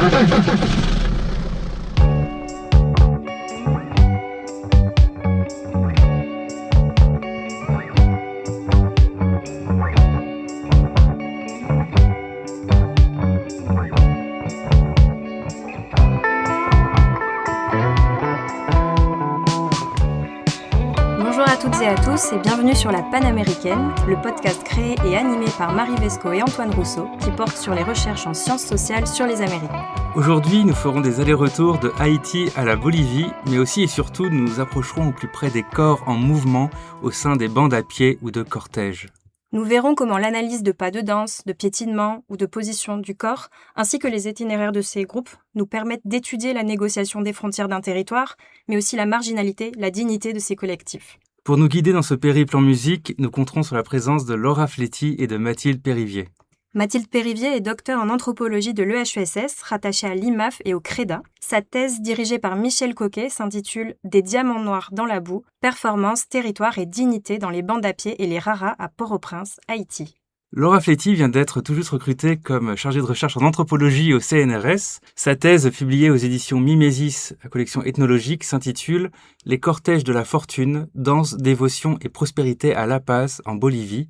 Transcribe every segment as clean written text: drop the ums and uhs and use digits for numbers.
Bonjour à toutes et à tous et bienvenue sur La Panaméricaine, le podcast créé et animé par Marie Vesco et Antoine Rousseau qui porte sur les recherches en sciences sociales sur les Amériques. Aujourd'hui, nous ferons des allers-retours de Haïti à la Bolivie, mais aussi et surtout nous nous approcherons au plus près des corps en mouvement au sein des bandes à pied ou de cortèges. Nous verrons comment l'analyse de pas de danse, de piétinement ou de position du corps, ainsi que les itinéraires de ces groupes, nous permettent d'étudier la négociation des frontières d'un territoire, mais aussi la marginalité, la dignité de ces collectifs. Pour nous guider dans ce périple en musique, nous compterons sur la présence de Laura Fletti et de Mathilde Périvier. Mathilde Périvier est docteure en anthropologie de l'EHESS, rattachée à l'IMAF et au CREDA. Sa thèse, dirigée par Michel Coquet, s'intitule « Des diamants noirs dans la boue, performance, territoire et dignité dans les bandes à pied et les raras à Port-au-Prince, Haïti ». Laura Fletti vient d'être tout juste recrutée comme chargée de recherche en anthropologie au CNRS. Sa thèse, publiée aux éditions Mimesis, la collection ethnologique, s'intitule « Les cortèges de la fortune, danse, dévotion et prospérité à La Paz, en Bolivie ».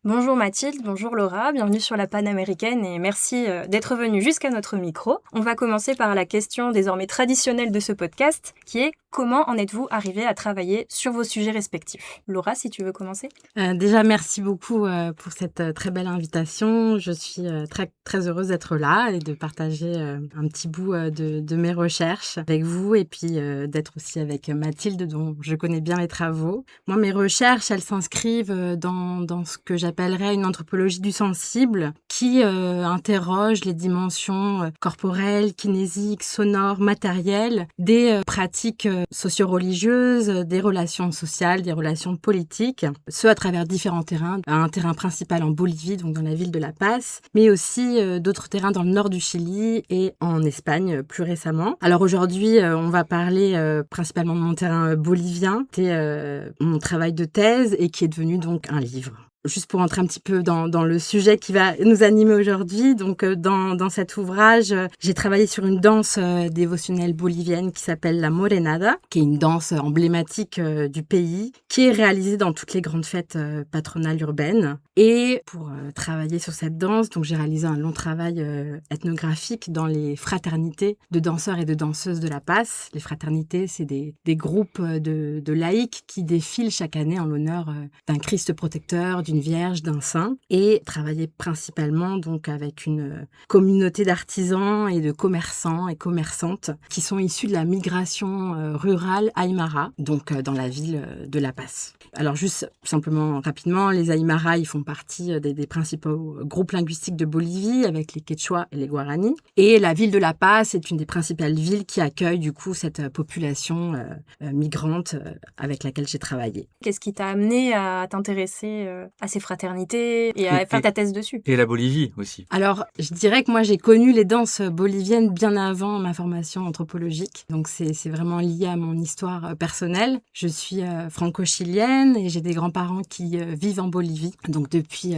Bonjour Mathilde, bonjour Laura, bienvenue sur la Panaméricaine et merci d'être venue jusqu'à notre micro. On va commencer par la question désormais traditionnelle de ce podcast qui est comment en êtes-vous arrivés à travailler sur vos sujets respectifs? Laura, si tu veux commencer. Déjà, merci beaucoup pour cette très belle invitation. Je suis très, très heureuse d'être là et de partager un petit bout de mes recherches avec vous et puis d'être aussi avec Mathilde dont je connais bien les travaux. Moi, mes recherches, elles s'inscrivent dans ce que j'appellerais une anthropologie du sensible qui interroge les dimensions corporelles, kinésiques, sonores, matérielles des pratiques socio-religieuses, des relations sociales, des relations politiques, ce à travers différents terrains. Un terrain principal en Bolivie, donc dans la ville de La Paz, mais aussi d'autres terrains dans le nord du Chili et en Espagne plus récemment. Alors aujourd'hui, on va parler principalement de mon terrain bolivien, c'est mon travail de thèse et qui est devenu donc un livre. Juste pour entrer un petit peu dans le sujet qui va nous animer aujourd'hui, donc dans cet ouvrage, j'ai travaillé sur une danse dévotionnelle bolivienne qui s'appelle la morenada, qui est une danse emblématique du pays, qui est réalisée dans toutes les grandes fêtes patronales urbaines. Et pour travailler sur cette danse, donc j'ai réalisé un long travail ethnographique dans les fraternités de danseurs et de danseuses de La Paz. Les fraternités, c'est des groupes de laïcs qui défilent chaque année en l'honneur d'un Christ protecteur, d'une Vierge, d'un saint, et travailler principalement donc avec une communauté d'artisans et de commerçants et commerçantes qui sont issus de la migration rurale Aymara, donc dans la ville de La Paz. Alors juste simplement rapidement, les Aymara, ils font partie des principaux groupes linguistiques de Bolivie avec les Quechua et les Guarani, et la ville de La Paz est une des principales villes qui accueille du coup cette population migrante avec laquelle j'ai travaillé. Qu'est-ce qui t'a amené à t'intéresser à ces fraternités et à faire ta thèse dessus? Et la Bolivie aussi. Alors, je dirais que moi, j'ai connu les danses boliviennes bien avant ma formation anthropologique. Donc, c'est vraiment lié à mon histoire personnelle. Je suis franco-chilienne et j'ai des grands-parents qui vivent en Bolivie. Donc, depuis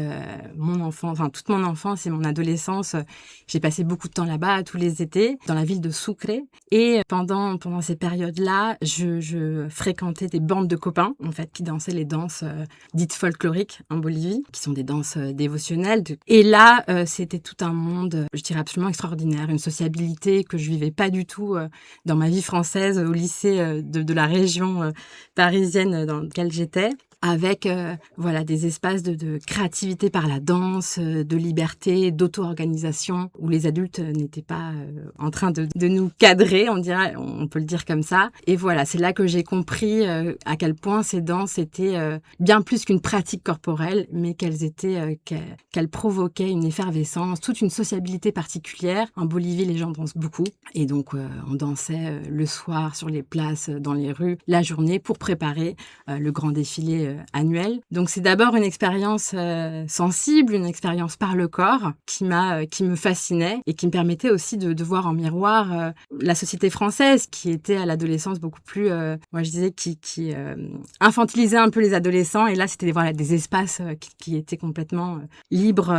toute mon enfance et mon adolescence, j'ai passé beaucoup de temps là-bas, tous les étés, dans la ville de Sucre. Et pendant ces périodes-là, je fréquentais des bandes de copains, en fait, qui dansaient les danses dites folkloriques en Bolivie, qui sont des danses dévotionnelles. Et là, c'était tout un monde, je dirais absolument extraordinaire, une sociabilité que je vivais pas du tout dans ma vie française au lycée de la région parisienne dans laquelle j'étais. Avec des espaces de créativité par la danse, de liberté, d'auto-organisation, où les adultes n'étaient pas en train de nous cadrer, on peut le dire comme ça. Et voilà, c'est là que j'ai compris à quel point ces danses étaient bien plus qu'une pratique corporelle, mais qu'elles provoquaient une effervescence, toute une sociabilité particulière. En Bolivie, les gens dansent beaucoup, et donc on dansait le soir sur les places, dans les rues, la journée, pour préparer le grand défilé annuelle. Donc c'est d'abord une expérience sensible, une expérience par le corps qui me fascinait et qui me permettait aussi de voir en miroir la société française qui était à l'adolescence beaucoup plus, moi je disais, qui infantilisait un peu les adolescents. Et là, c'était des espaces qui étaient complètement libres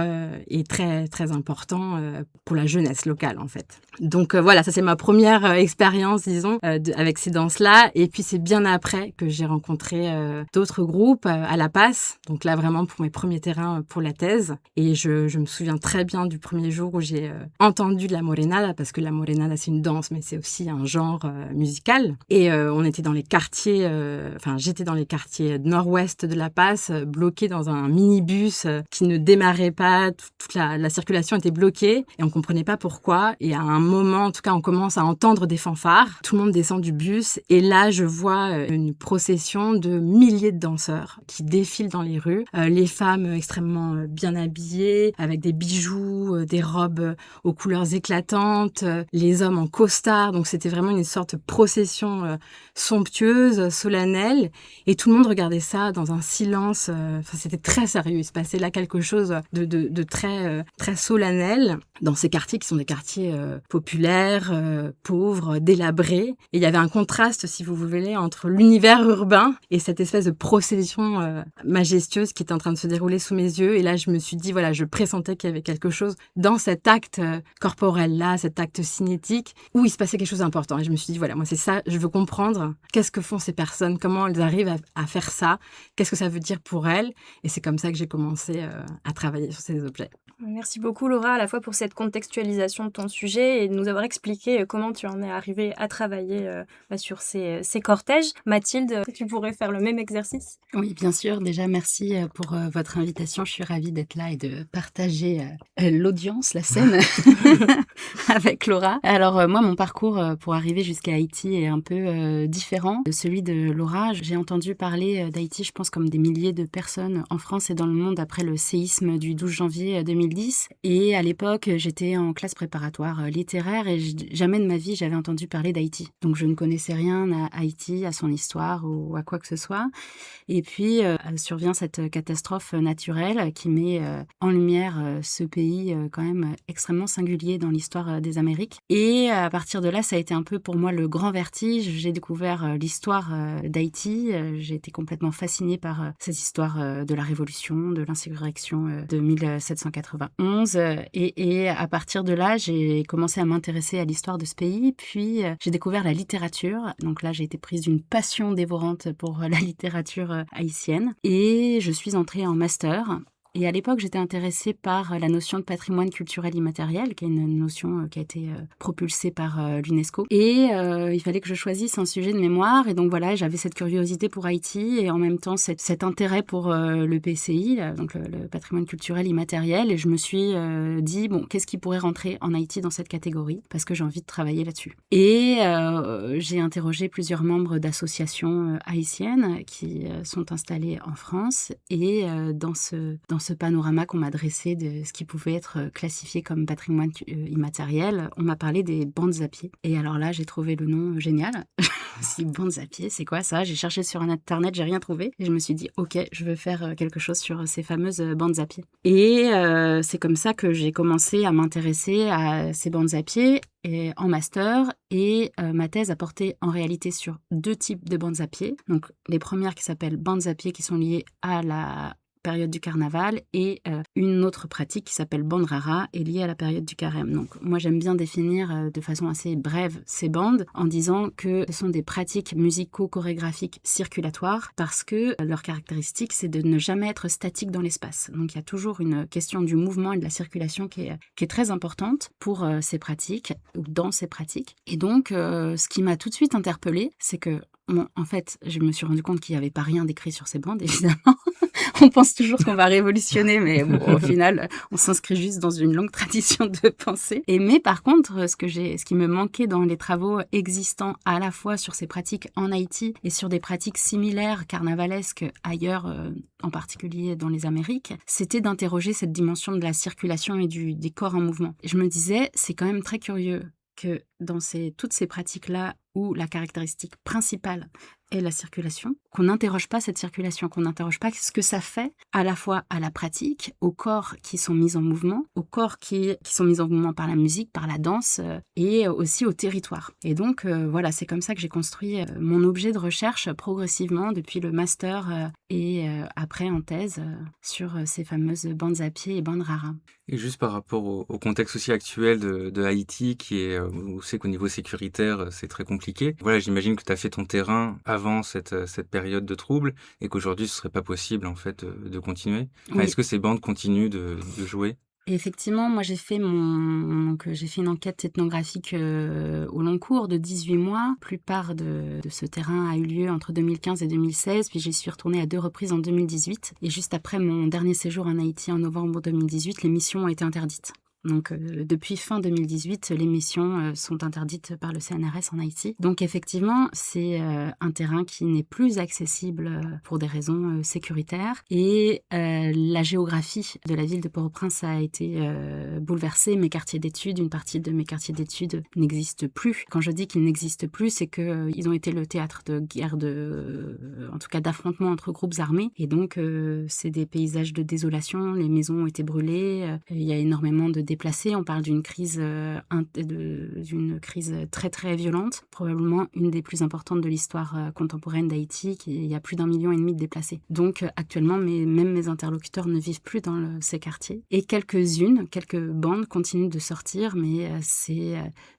et très, très importants pour la jeunesse locale, en fait. Donc voilà, ça c'est ma première expérience, disons, avec ces danses-là. Et puis c'est bien après que j'ai rencontré d'autres groupes à La Passe. Donc là, vraiment pour mes premiers terrains pour la thèse. Et je me souviens très bien du premier jour où j'ai entendu de la morenada, parce que la morenada, c'est une danse, mais c'est aussi un genre musical. Et on était dans les quartiers, j'étais dans les quartiers nord-ouest de La Passe, bloquée dans un minibus qui ne démarrait pas. Toute la circulation était bloquée et on comprenait pas pourquoi. Et à un moment, en tout cas, on commence à entendre des fanfares. Tout le monde descend du bus et là, je vois une procession de milliers de danseurs qui défilent dans les rues. Les femmes extrêmement bien habillées, avec des bijoux, des robes aux couleurs éclatantes, les hommes en costard. Donc, c'était vraiment une sorte de procession somptueuse, solennelle. Et tout le monde regardait ça dans un silence. C'était très sérieux. Il se passait là quelque chose de très, très solennel dans ces quartiers qui sont des quartiers populaires, pauvres, délabrés. Et il y avait un contraste, si vous voulez, entre l'univers urbain et cette espèce de procession majestueuse qui était en train de se dérouler sous mes yeux. Et là, je me suis dit, voilà, je pressentais qu'il y avait quelque chose dans cet acte corporel-là, cet acte cinétique, où il se passait quelque chose d'important. Et je me suis dit, voilà, moi, c'est ça, je veux comprendre qu'est-ce que font ces personnes, comment elles arrivent à faire ça, qu'est-ce que ça veut dire pour elles. Et c'est comme ça que j'ai commencé à travailler sur ces objets. Merci beaucoup Laura, à la fois pour cette contextualisation de ton sujet et de nous avoir expliqué comment tu en es arrivée à travailler sur ces cortèges. Mathilde, tu pourrais faire le même exercice? Oui, bien sûr. Déjà, merci pour votre invitation. Je suis ravie d'être là et de partager l'audience, la scène avec Laura. Alors, moi, mon parcours pour arriver jusqu'à Haïti est un peu différent de celui de Laura. J'ai entendu parler d'Haïti, je pense, comme des milliers de personnes en France et dans le monde après le séisme du 12 janvier 2010. Et à l'époque, j'étais en classe préparatoire littéraire et jamais de ma vie, j'avais entendu parler d'Haïti. Donc, je ne connaissais rien à Haïti, à son histoire ou à quoi que ce soit. Et puis, survient cette catastrophe naturelle qui met en lumière ce pays quand même extrêmement singulier dans l'histoire des Amériques. Et à partir de là, ça a été un peu pour moi le grand vertige. J'ai découvert l'histoire d'Haïti. J'ai été complètement fascinée par cette histoire de la Révolution, de l'insurrection de 1791. Et à partir de là, j'ai commencé à m'intéresser à l'histoire de ce pays. Puis, j'ai découvert la littérature. Donc là, j'ai été prise d'une passion dévorante pour la littérature haïtienne. Et je suis entrée en master. Et à l'époque, j'étais intéressée par la notion de patrimoine culturel immatériel, qui est une notion qui a été propulsée par l'UNESCO. Et il fallait que je choisisse un sujet de mémoire. Et donc voilà, j'avais cette curiosité pour Haïti et en même temps cet intérêt pour le PCI, donc le patrimoine culturel immatériel. Et je me suis dit, bon, qu'est-ce qui pourrait rentrer en Haïti dans cette catégorie? Parce que j'ai envie de travailler là-dessus. Et j'ai interrogé plusieurs membres d'associations haïtiennes qui sont installées en France. Et dans ce panorama qu'on m'a dressé de ce qui pouvait être classifié comme patrimoine immatériel, on m'a parlé des bandes à pied. Et alors là, j'ai trouvé le nom génial. Je me suis dit, bandes à pied, c'est quoi ça? J'ai cherché sur Internet, j'ai rien trouvé. Et je me suis dit, ok, je veux faire quelque chose sur ces fameuses bandes à pied. Et c'est comme ça que j'ai commencé à m'intéresser à ces bandes à pied et en master. Et ma thèse a porté en réalité sur 2 types de bandes à pied. Donc les premières qui s'appellent bandes à pied qui sont liées à la période du carnaval et une autre pratique qui s'appelle bande rara est liée à la période du carême. Donc moi j'aime bien définir de façon assez brève ces bandes en disant que ce sont des pratiques musico-chorégraphiques circulatoires parce que leur caractéristique c'est de ne jamais être statique dans l'espace. Donc il y a toujours une question du mouvement et de la circulation qui est très importante pour ces pratiques ou dans ces pratiques. Et donc ce qui m'a tout de suite interpellée, c'est que bon, en fait, je me suis rendu compte qu'il n'y avait pas rien d'écrit sur ces bandes, évidemment. On pense toujours qu'on va révolutionner, mais bon, au final, on s'inscrit juste dans une longue tradition de pensée. Mais par contre, ce qui me manquait dans les travaux existants à la fois sur ces pratiques en Haïti et sur des pratiques similaires carnavalesques ailleurs, en particulier dans les Amériques, c'était d'interroger cette dimension de la circulation et des corps en mouvement. Et je me disais, c'est quand même très curieux que dans toutes ces pratiques-là où la caractéristique principale est la circulation, qu'on n'interroge pas cette circulation, qu'on n'interroge pas ce que ça fait à la fois à la pratique, aux corps qui sont mis en mouvement, aux corps qui sont mis en mouvement par la musique, par la danse et aussi au territoire. Et donc voilà, c'est comme ça que j'ai construit mon objet de recherche progressivement depuis le master et après en thèse sur ces fameuses bandes à pied et bandes raras. Et juste par rapport au contexte aussi actuel de Haïti, qui est, où c'est qu'au niveau sécuritaire, c'est très compliqué. Voilà, j'imagine que tu as fait ton terrain avant cette période de trouble et qu'aujourd'hui, ce serait pas possible, en fait, de continuer. Enfin, Oui. est-ce que ces bandes continuent de jouer? Et effectivement, moi j'ai fait j'ai fait une enquête ethnographique au long cours de 18 mois. La plupart de ce terrain a eu lieu entre 2015 et 2016, puis j'y suis retournée à 2 reprises en 2018. Et juste après mon dernier séjour en Haïti en novembre 2018, les missions ont été interdites. Donc depuis fin 2018, les missions sont interdites par le CNRS en Haïti. Donc effectivement, c'est un terrain qui n'est plus accessible pour des raisons sécuritaires. Et la géographie de la ville de Port-au-Prince a été bouleversée. Mes quartiers d'études, une partie de mes quartiers d'études n'existent plus. Quand je dis qu'ils n'existent plus, c'est qu'ils ont été le théâtre de guerre, en tout cas d'affrontements entre groupes armés. Et donc c'est des paysages de désolation. Les maisons ont été brûlées. Il y a énormément de déplacés. On parle d'une crise très très violente, probablement une des plus importantes de l'histoire contemporaine d'Haïti. Il y a plus d'1,5 million de déplacés. Donc actuellement, même mes interlocuteurs ne vivent plus dans ces quartiers. Et quelques bandes continuent de sortir, mais c'est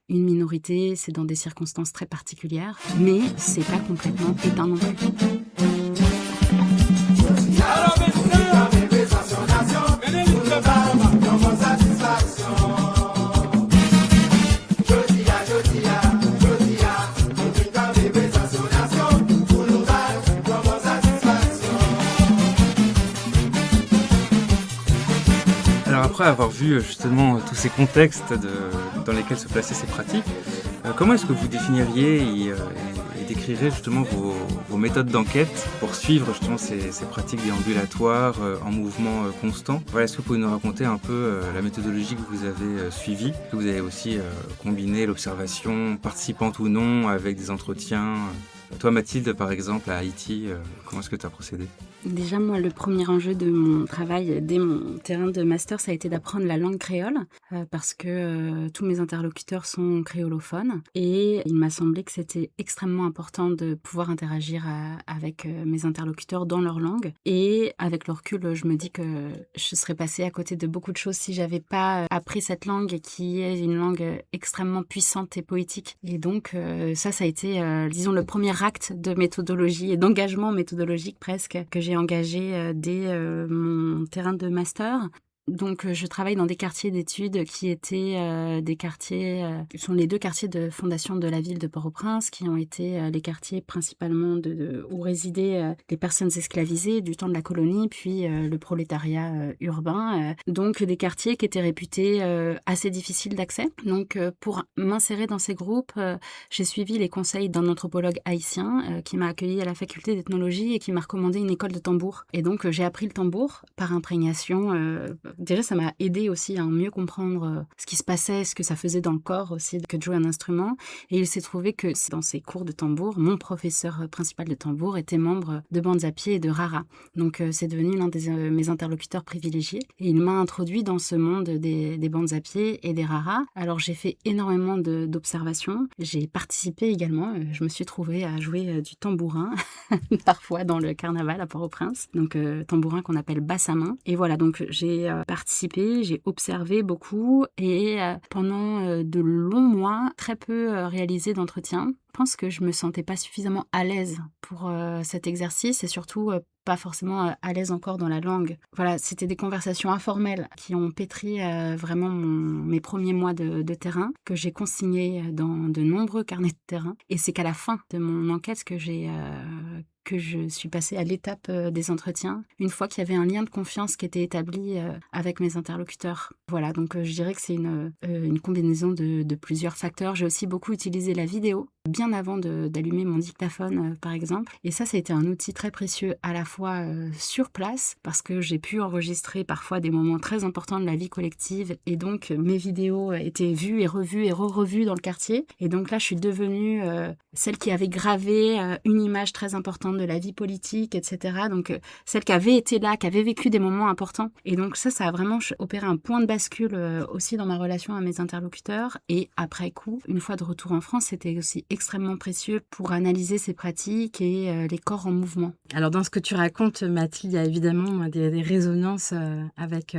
une minorité, c'est dans des circonstances très particulières, mais c'est pas complètement éteint non plus. Alors après avoir vu justement tous ces contextes dans lesquels se plaçaient ces pratiques, comment est-ce que vous définiriez et décririez justement vos méthodes d'enquête pour suivre justement ces pratiques déambulatoires en mouvement constant? Voilà, est-ce que vous pouvez nous raconter un peu la méthodologie que vous avez suivie? Que vous avez aussi combiné l'observation, participante ou non, avec des entretiens? Toi, Mathilde, par exemple, à Haïti, comment est-ce que tu as procédé? Déjà, moi, le premier enjeu de mon travail dès mon terrain de master, ça a été d'apprendre la langue créole, parce que tous mes interlocuteurs sont créolophones. Et il m'a semblé que c'était extrêmement important de pouvoir interagir avec mes interlocuteurs dans leur langue. Et avec le recul, je me dis que je serais passée à côté de beaucoup de choses si j'avais pas appris cette langue, qui est une langue extrêmement puissante et poétique. Et donc, ça a été, disons, le premier acte de méthodologie et d'engagement méthodologique presque que j'ai engagé dès mon terrain de master. Donc, je travaille dans des quartiers d'études qui étaient des quartiers, qui sont les 2 quartiers de fondation de la ville de Port-au-Prince, qui ont été les quartiers principalement où résidaient les personnes esclavisées du temps de la colonie, puis le prolétariat urbain. Donc, des quartiers qui étaient réputés assez difficiles d'accès. Donc, pour m'insérer dans ces groupes, j'ai suivi les conseils d'un anthropologue haïtien qui m'a accueilli à la faculté d'ethnologie et qui m'a recommandé une école de tambour. Et donc, j'ai appris le tambour par imprégnation. Déjà, ça m'a aidé aussi à mieux comprendre ce qui se passait, ce que ça faisait dans le corps aussi que de jouer un instrument. Et il s'est trouvé que dans ces cours de tambour, mon professeur principal de tambour était membre de bandes à pied et de rara. Donc, c'est devenu l'un de mes interlocuteurs privilégiés. Et il m'a introduit dans ce monde des bandes à pied et des raras. Alors, j'ai fait énormément d'observations. J'ai participé également. Je me suis trouvée à jouer du tambourin, parfois dans le carnaval à Port-au-Prince. Donc, tambourin qu'on appelle basse à main. Et voilà, donc j'ai participé, j'ai observé beaucoup et pendant de longs mois, très peu réalisé d'entretien. Je pense que je me sentais pas suffisamment à l'aise pour cet exercice et surtout pas forcément à l'aise encore dans la langue. Voilà, c'était des conversations informelles qui ont pétri vraiment mes premiers mois de terrain, que j'ai consigné dans de nombreux carnets de terrain. Et c'est qu'à la fin de mon enquête que je suis passée à l'étape des entretiens, une fois qu'il y avait un lien de confiance qui était établi avec mes interlocuteurs. Voilà, donc je dirais que c'est une combinaison de plusieurs facteurs. J'ai aussi beaucoup utilisé la vidéo bien avant d'allumer mon dictaphone, par exemple. Et ça a été un outil très précieux à la fois sur place, parce que j'ai pu enregistrer parfois des moments très importants de la vie collective, et donc mes vidéos étaient vues et revues et re-revues dans le quartier. Et donc là, je suis devenue celle qui avait gravé une image très importante de la vie politique, etc. Donc celle qui avait été là, qui avait vécu des moments importants. Et donc ça a vraiment opéré un point de bascule aussi dans ma relation à mes interlocuteurs. Et après coup, une fois de retour en France, c'était aussi extrêmement précieux pour analyser ces pratiques et les corps en mouvement. Alors dans ce que tu racontes, Mathilde, il y a évidemment des résonances avec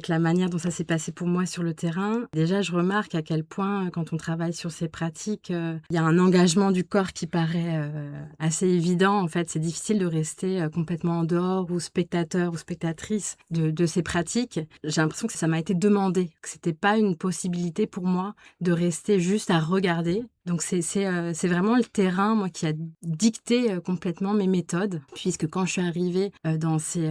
la manière dont ça s'est passé pour moi sur le terrain. Déjà, je remarque à quel point, quand on travaille sur ces pratiques, il y a un engagement du corps qui paraît assez évident. En fait, c'est difficile de rester complètement en dehors ou spectateur ou spectatrice de ces pratiques. J'ai l'impression que ça m'a été demandé, que c'était pas une possibilité pour moi de rester juste à regarder. Donc c'est vraiment le terrain, moi, qui a dicté complètement mes méthodes, puisque quand je suis arrivée dans ces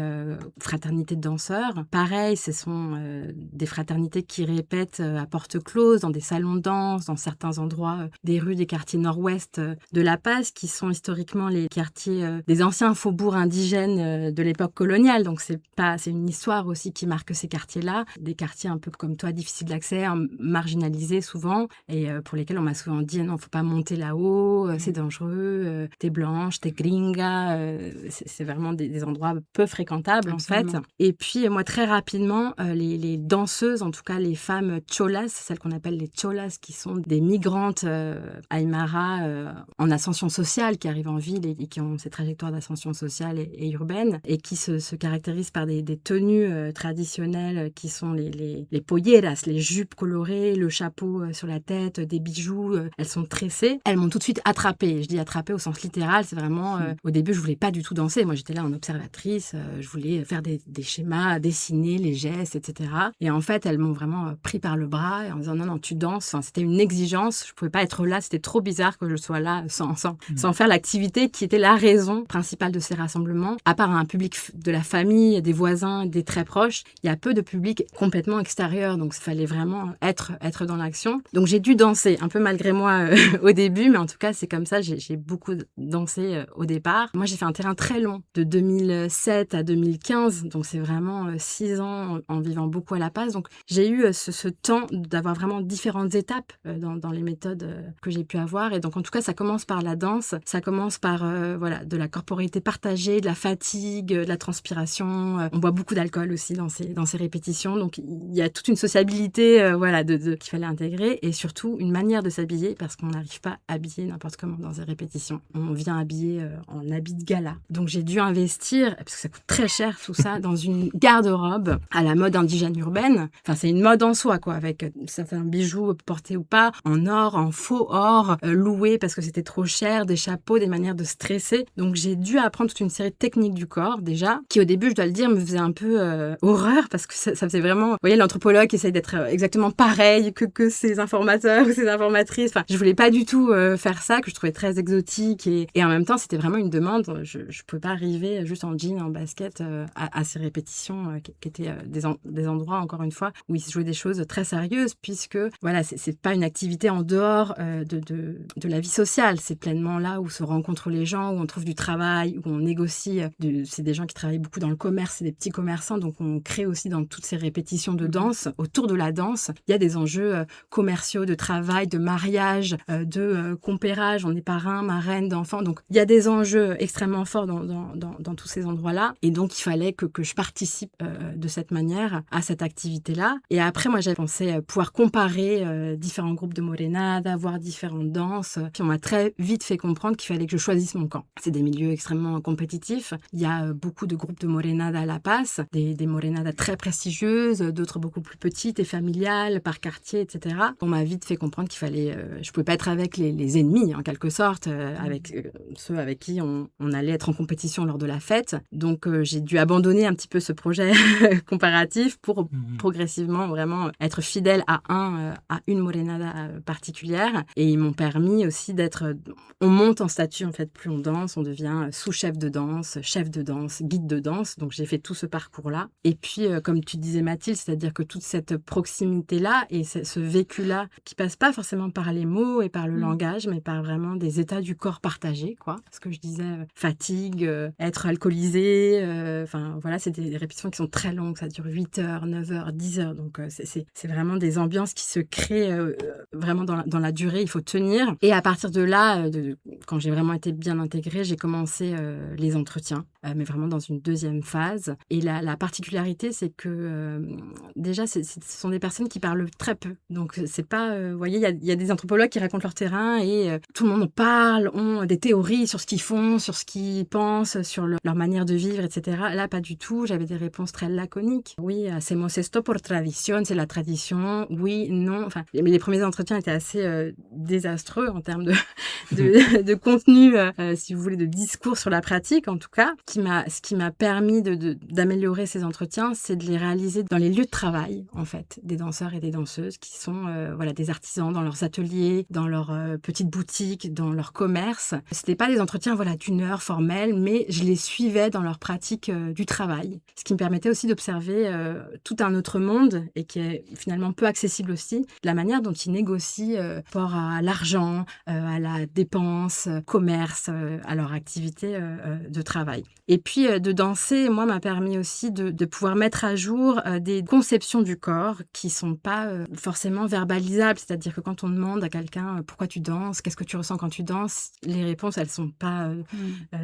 fraternités de danseurs, pareil, ce sont des fraternités qui répètent à porte close, dans des salons de danse, dans certains endroits des rues des quartiers nord-ouest de La Paz, qui sont historiquement les quartiers des anciens faubourgs indigènes de l'époque coloniale. Donc c'est une histoire aussi qui marque ces quartiers-là, des quartiers un peu comme toi, difficiles d'accès, marginalisés souvent, et pour lesquels on m'a souvent dit non, faut pas monter là-haut, c'est dangereux, t'es blanche, t'es gringa, c'est vraiment des endroits peu fréquentables. Absolument. En fait. Et puis moi, très rapidement, les danseuses, en tout cas les femmes cholas, celles qu'on appelle les cholas, qui sont des migrantes aymara en ascension sociale, qui arrivent en ville et qui ont ces trajectoires d'ascension sociale et urbaine, et qui se caractérisent par des tenues traditionnelles qui sont les polleras, les jupes colorées, le chapeau sur la tête, des bijoux, elles sont tressées. Elles m'ont tout de suite attrapée. Je dis attrapée au sens littéral, c'est vraiment... au début, je voulais pas du tout danser. Moi, j'étais là en observatrice. Je voulais faire des schémas, dessiner les gestes, etc. Et en fait, elles m'ont vraiment pris par le bras en disant non, tu danses. Enfin, c'était une exigence. Je pouvais pas être là. C'était trop bizarre que je sois là sans faire l'activité qui était la raison principale de ces rassemblements. À part un public de la famille, des voisins, des très proches, il y a peu de public complètement extérieur. Donc, il fallait vraiment être dans l'action. Donc, j'ai dû danser un peu malgré moi au début, mais en tout cas, c'est comme ça. J'ai beaucoup dansé au départ. Moi, j'ai fait un terrain très long, de 2007 à 2015. Donc, c'est vraiment 6 ans en vivant beaucoup à La Paz. Donc, j'ai eu ce temps d'avoir vraiment différentes étapes dans les méthodes que j'ai pu avoir. Et donc, en tout cas, ça commence par la danse. Ça commence par de la corporalité partagée, de la fatigue, de la transpiration. On boit beaucoup d'alcool aussi dans ces répétitions. Donc, il y a toute une sociabilité qu'il fallait intégrer, et surtout une manière de s'habiller, parce qu'on n'arrive pas à habiller n'importe comment dans ces répétitions. On vient habiller en habit de gala. Donc j'ai dû investir, parce que ça coûte très cher tout ça, dans une garde-robe à la mode indigène urbaine. Enfin, c'est une mode en soi, quoi, avec certains bijoux portés ou pas, en or, en faux or, loués parce que c'était trop cher, des chapeaux, des manières de stresser. Donc j'ai dû apprendre toute une série de techniques du corps, déjà, qui au début, je dois le dire, me faisait un peu horreur, parce que ça faisait vraiment... Vous voyez, l'anthropologue essaye d'être exactement pareil que ses informateurs ou ses informatrices. Enfin, je voulais pas du tout faire ça, que je trouvais très exotique, et en même temps, c'était vraiment une demande. Je pouvais pas arriver juste en jean, en basket, à ces répétitions qui étaient des endroits, encore une fois, où il se jouait des choses très sérieuses, puisque, voilà, c'est pas une activité en dehors de la vie sociale. C'est pleinement là où se rencontrent les gens, où on trouve du travail, où on négocie. C'est des gens qui travaillent beaucoup dans le commerce, c'est des petits commerçants, donc on crée aussi dans toutes ces répétitions de danse. Autour de la danse, il y a des enjeux commerciaux, de travail, de mariage, de compérage. On est parrain, marraine d'enfants. Donc, il y a des enjeux extrêmement forts dans tous ces endroits-là. Et donc, il fallait que je participe de cette manière à cette activité-là. Et après, moi, j'avais pensé pouvoir comparer différents groupes de morenada, voir différentes danses. Puis, on m'a très vite fait comprendre qu'il fallait que je choisisse mon camp. C'est des milieux extrêmement compétitifs. Il y a beaucoup de groupes de morenada à La Paz, des morenadas très prestigieuses, d'autres beaucoup plus petites et familiales, par quartier, etc. On m'a vite fait comprendre qu'il fallait... je pouvais pas être avec les ennemis, en quelque sorte, avec ceux avec qui on allait être en compétition lors de la fête. Donc, j'ai dû abandonner un petit peu ce projet comparatif pour progressivement vraiment être fidèle à une morenada particulière. Et ils m'ont permis aussi d'être... On monte en statut, en fait, plus on danse, on devient sous-chef de danse, chef de danse, guide de danse. Donc, j'ai fait tout ce parcours-là. Et puis, comme tu disais, Mathilde, c'est-à-dire que toute cette proximité-là et ce vécu-là qui passe pas forcément par les mots, mots et par le Mmh. langage, mais par vraiment des états du corps partagés, quoi. Ce que je disais, fatigue, être alcoolisé, enfin voilà, c'est des répétitions qui sont très longues, ça dure 8 heures, 9 heures, 10 heures, donc c'est vraiment des ambiances qui se créent vraiment dans la durée, il faut tenir. Et à partir de là, quand j'ai vraiment été bien intégrée, j'ai commencé les entretiens, mais vraiment dans une deuxième phase. Et la particularité, c'est que déjà, ce sont des personnes qui parlent très peu. Donc, c'est pas... vous voyez, il y a des anthropologues qui racontent leur terrain et tout le monde parle, ont des théories sur ce qu'ils font, sur ce qu'ils pensent, sur leur manière de vivre, etc. Là, pas du tout. J'avais des réponses très laconiques. Oui, hacemos esto por tradición, c'est la tradition. Oui, non. Enfin, les premiers entretiens étaient assez désastreux en termes de contenu, si vous voulez, de discours sur la pratique, en tout cas. Ce qui m'a permis d'améliorer ces entretiens, c'est de les réaliser dans les lieux de travail, en fait, des danseurs et des danseuses qui sont voilà, des artisans dans leurs ateliers, dans leurs petites boutiques, dans leur commerce. C'était pas des entretiens voilà, d'1 heure formels, mais je les suivais dans leur pratique du travail. Ce qui me permettait aussi d'observer tout un autre monde et qui est finalement peu accessible aussi, la manière dont ils négocient rapport à l'argent, à la dépense, commerce, à leur activité de travail. Et puis, de danser, moi, m'a permis aussi de pouvoir mettre à jour des conceptions du corps qui sont pas forcément verbalisables. C'est-à-dire que quand on demande à quelqu'un pourquoi tu danses, qu'est-ce que tu ressens quand tu danses, les réponses, elles sont pas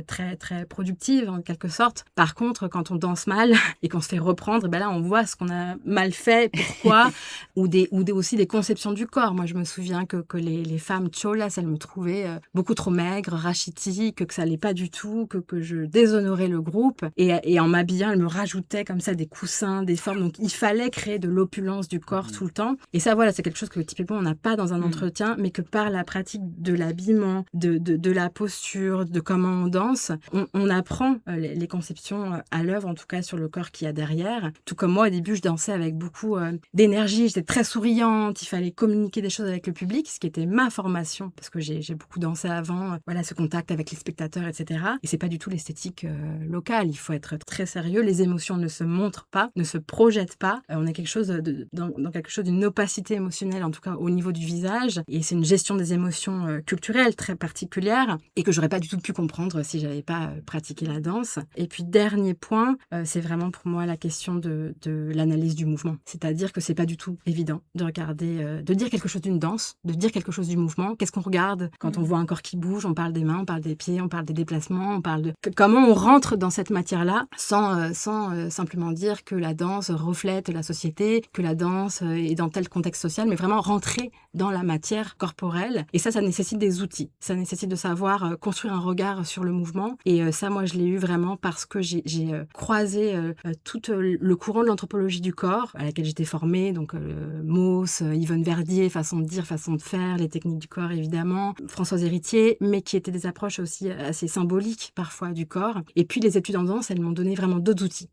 très, très productives, en quelque sorte. Par contre, quand on danse mal et qu'on se fait reprendre, ben là, on voit ce qu'on a mal fait, pourquoi, ou aussi des conceptions du corps. Moi, je me souviens que les femmes cholas, elles me trouvaient beaucoup trop maigres, rachitiques, que ça allait pas du tout, que je déshonorais le groupe. Et en m'habillant, elles me rajoutaient comme ça des coussins, des formes. Donc, il fallait créer de l'opulence du corps tout le temps. Et ça, voilà, c'est quelque chose que typiquement, on n'a pas dans un entretien, mais que par la pratique de l'habillement, de la posture, de comment on danse, on apprend les conceptions à l'œuvre, en tout cas sur le corps qu'il y a derrière. Tout comme moi, au début, je dansais avec beaucoup d'énergie, j'étais très souriante, il fallait communiquer des choses avec le public, ce qui était ma formation, parce que j'ai beaucoup dansé avant, voilà, ce contact avec les spectateurs, etc. Et c'est pas du tout l'esthétique locale, il faut être très sérieux, les émotions ne se montrent pas, ne se projettent pas, on est quelque chose dans quelque chose d'une opacité émotionnelle, en tout cas au niveau du visage, et c'est une gestion des émotions culturelles très particulière, et que j'aurais pas du tout pu comprendre si j'avais pas pratiqué la danse. Et puis dernier point, c'est vraiment pour moi la question de l'analyse du mouvement, c'est-à-dire que c'est pas du tout évident de regarder, de dire quelque chose d'une danse, de dire quelque chose du mouvement. Qu'est-ce qu'on regarde quand on voit un corps qui bouge? On parle des mains, on parle des pieds, on parle des déplacements, on parle de comment on rentre dans cette matière-là sans simplement dire que la danse reflète la société, que la danse est dans tel contexte social, mais vraiment rentrer dans la matière corporelle. Et ça nécessite des outils. Ça nécessite de savoir construire un regard sur le mouvement. Et ça, moi, je l'ai eu vraiment parce que j'ai croisé tout le courant de l'anthropologie du corps, à laquelle j'étais formée, donc Mauss, Yvonne Verdier, façon de dire, façon de faire, les techniques du corps évidemment, Françoise Héritier, mais qui étaient des approches aussi assez symboliques parfois du corps. Et puis les études en danse, elles m'ont donné vraiment d'autres outils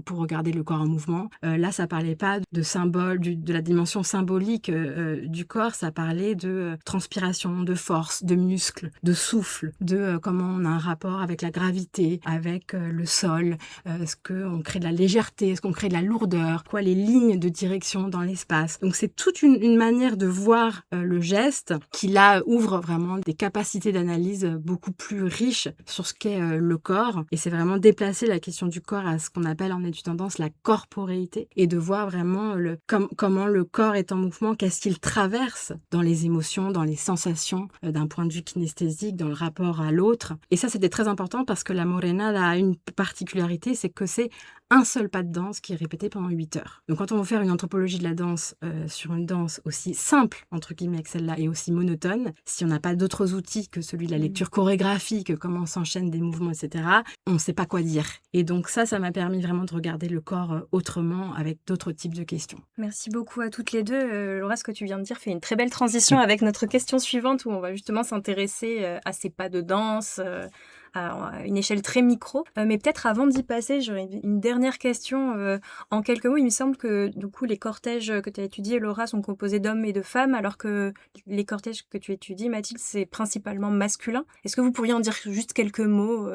pour regarder le corps en mouvement. Là, ça parlait pas de symbole, de la dimension symbolique du corps, ça parlait de transpiration, de force, de muscles, de souffle, de comment on a un rapport avec la gravité, avec le sol, est-ce qu'on crée de la légèreté, est-ce qu'on crée de la lourdeur, quoi, les lignes de direction dans l'espace. Donc c'est toute une manière de voir le geste qui là ouvre vraiment des capacités d'analyse beaucoup plus riches sur ce qu'est le corps. Et c'est vraiment déplacer la question du corps à ce qu'on appelle en étude en danse la corporéité et de voir vraiment comment le corps est en mouvement, qu'est-ce qu'il traverse dans les émotions, dans les sensations, d'un point de vue kinesthésique, dans le rapport à l'autre. Et ça, c'était très important parce que la Morenada a une particularité, c'est que c'est un seul pas de danse qui est répété pendant 8 heures. Donc quand on veut faire une anthropologie de la danse sur une danse aussi simple, entre guillemets, que celle-là, et aussi monotone, si on n'a pas d'autres outils que celui de la lecture chorégraphique, comment on s'enchaîne des mouvements, etc., on ne sait pas quoi dire. Et donc ça m'a permis vraiment de regarder le corps autrement, avec d'autres types de questions. Merci beaucoup à toutes les deux. Laura, ce que tu viens de dire fait une très belle transition avec notre question suivante, où on va justement s'intéresser à ces pas de danse, à une échelle très micro. Mais peut-être avant d'y passer, j'aurais une dernière question. En quelques mots, il me semble que du coup, les cortèges que tu as étudiés, Laura, sont composés d'hommes et de femmes, alors que les cortèges que tu étudies, Mathilde, c'est principalement masculin. Est-ce que vous pourriez en dire juste quelques mots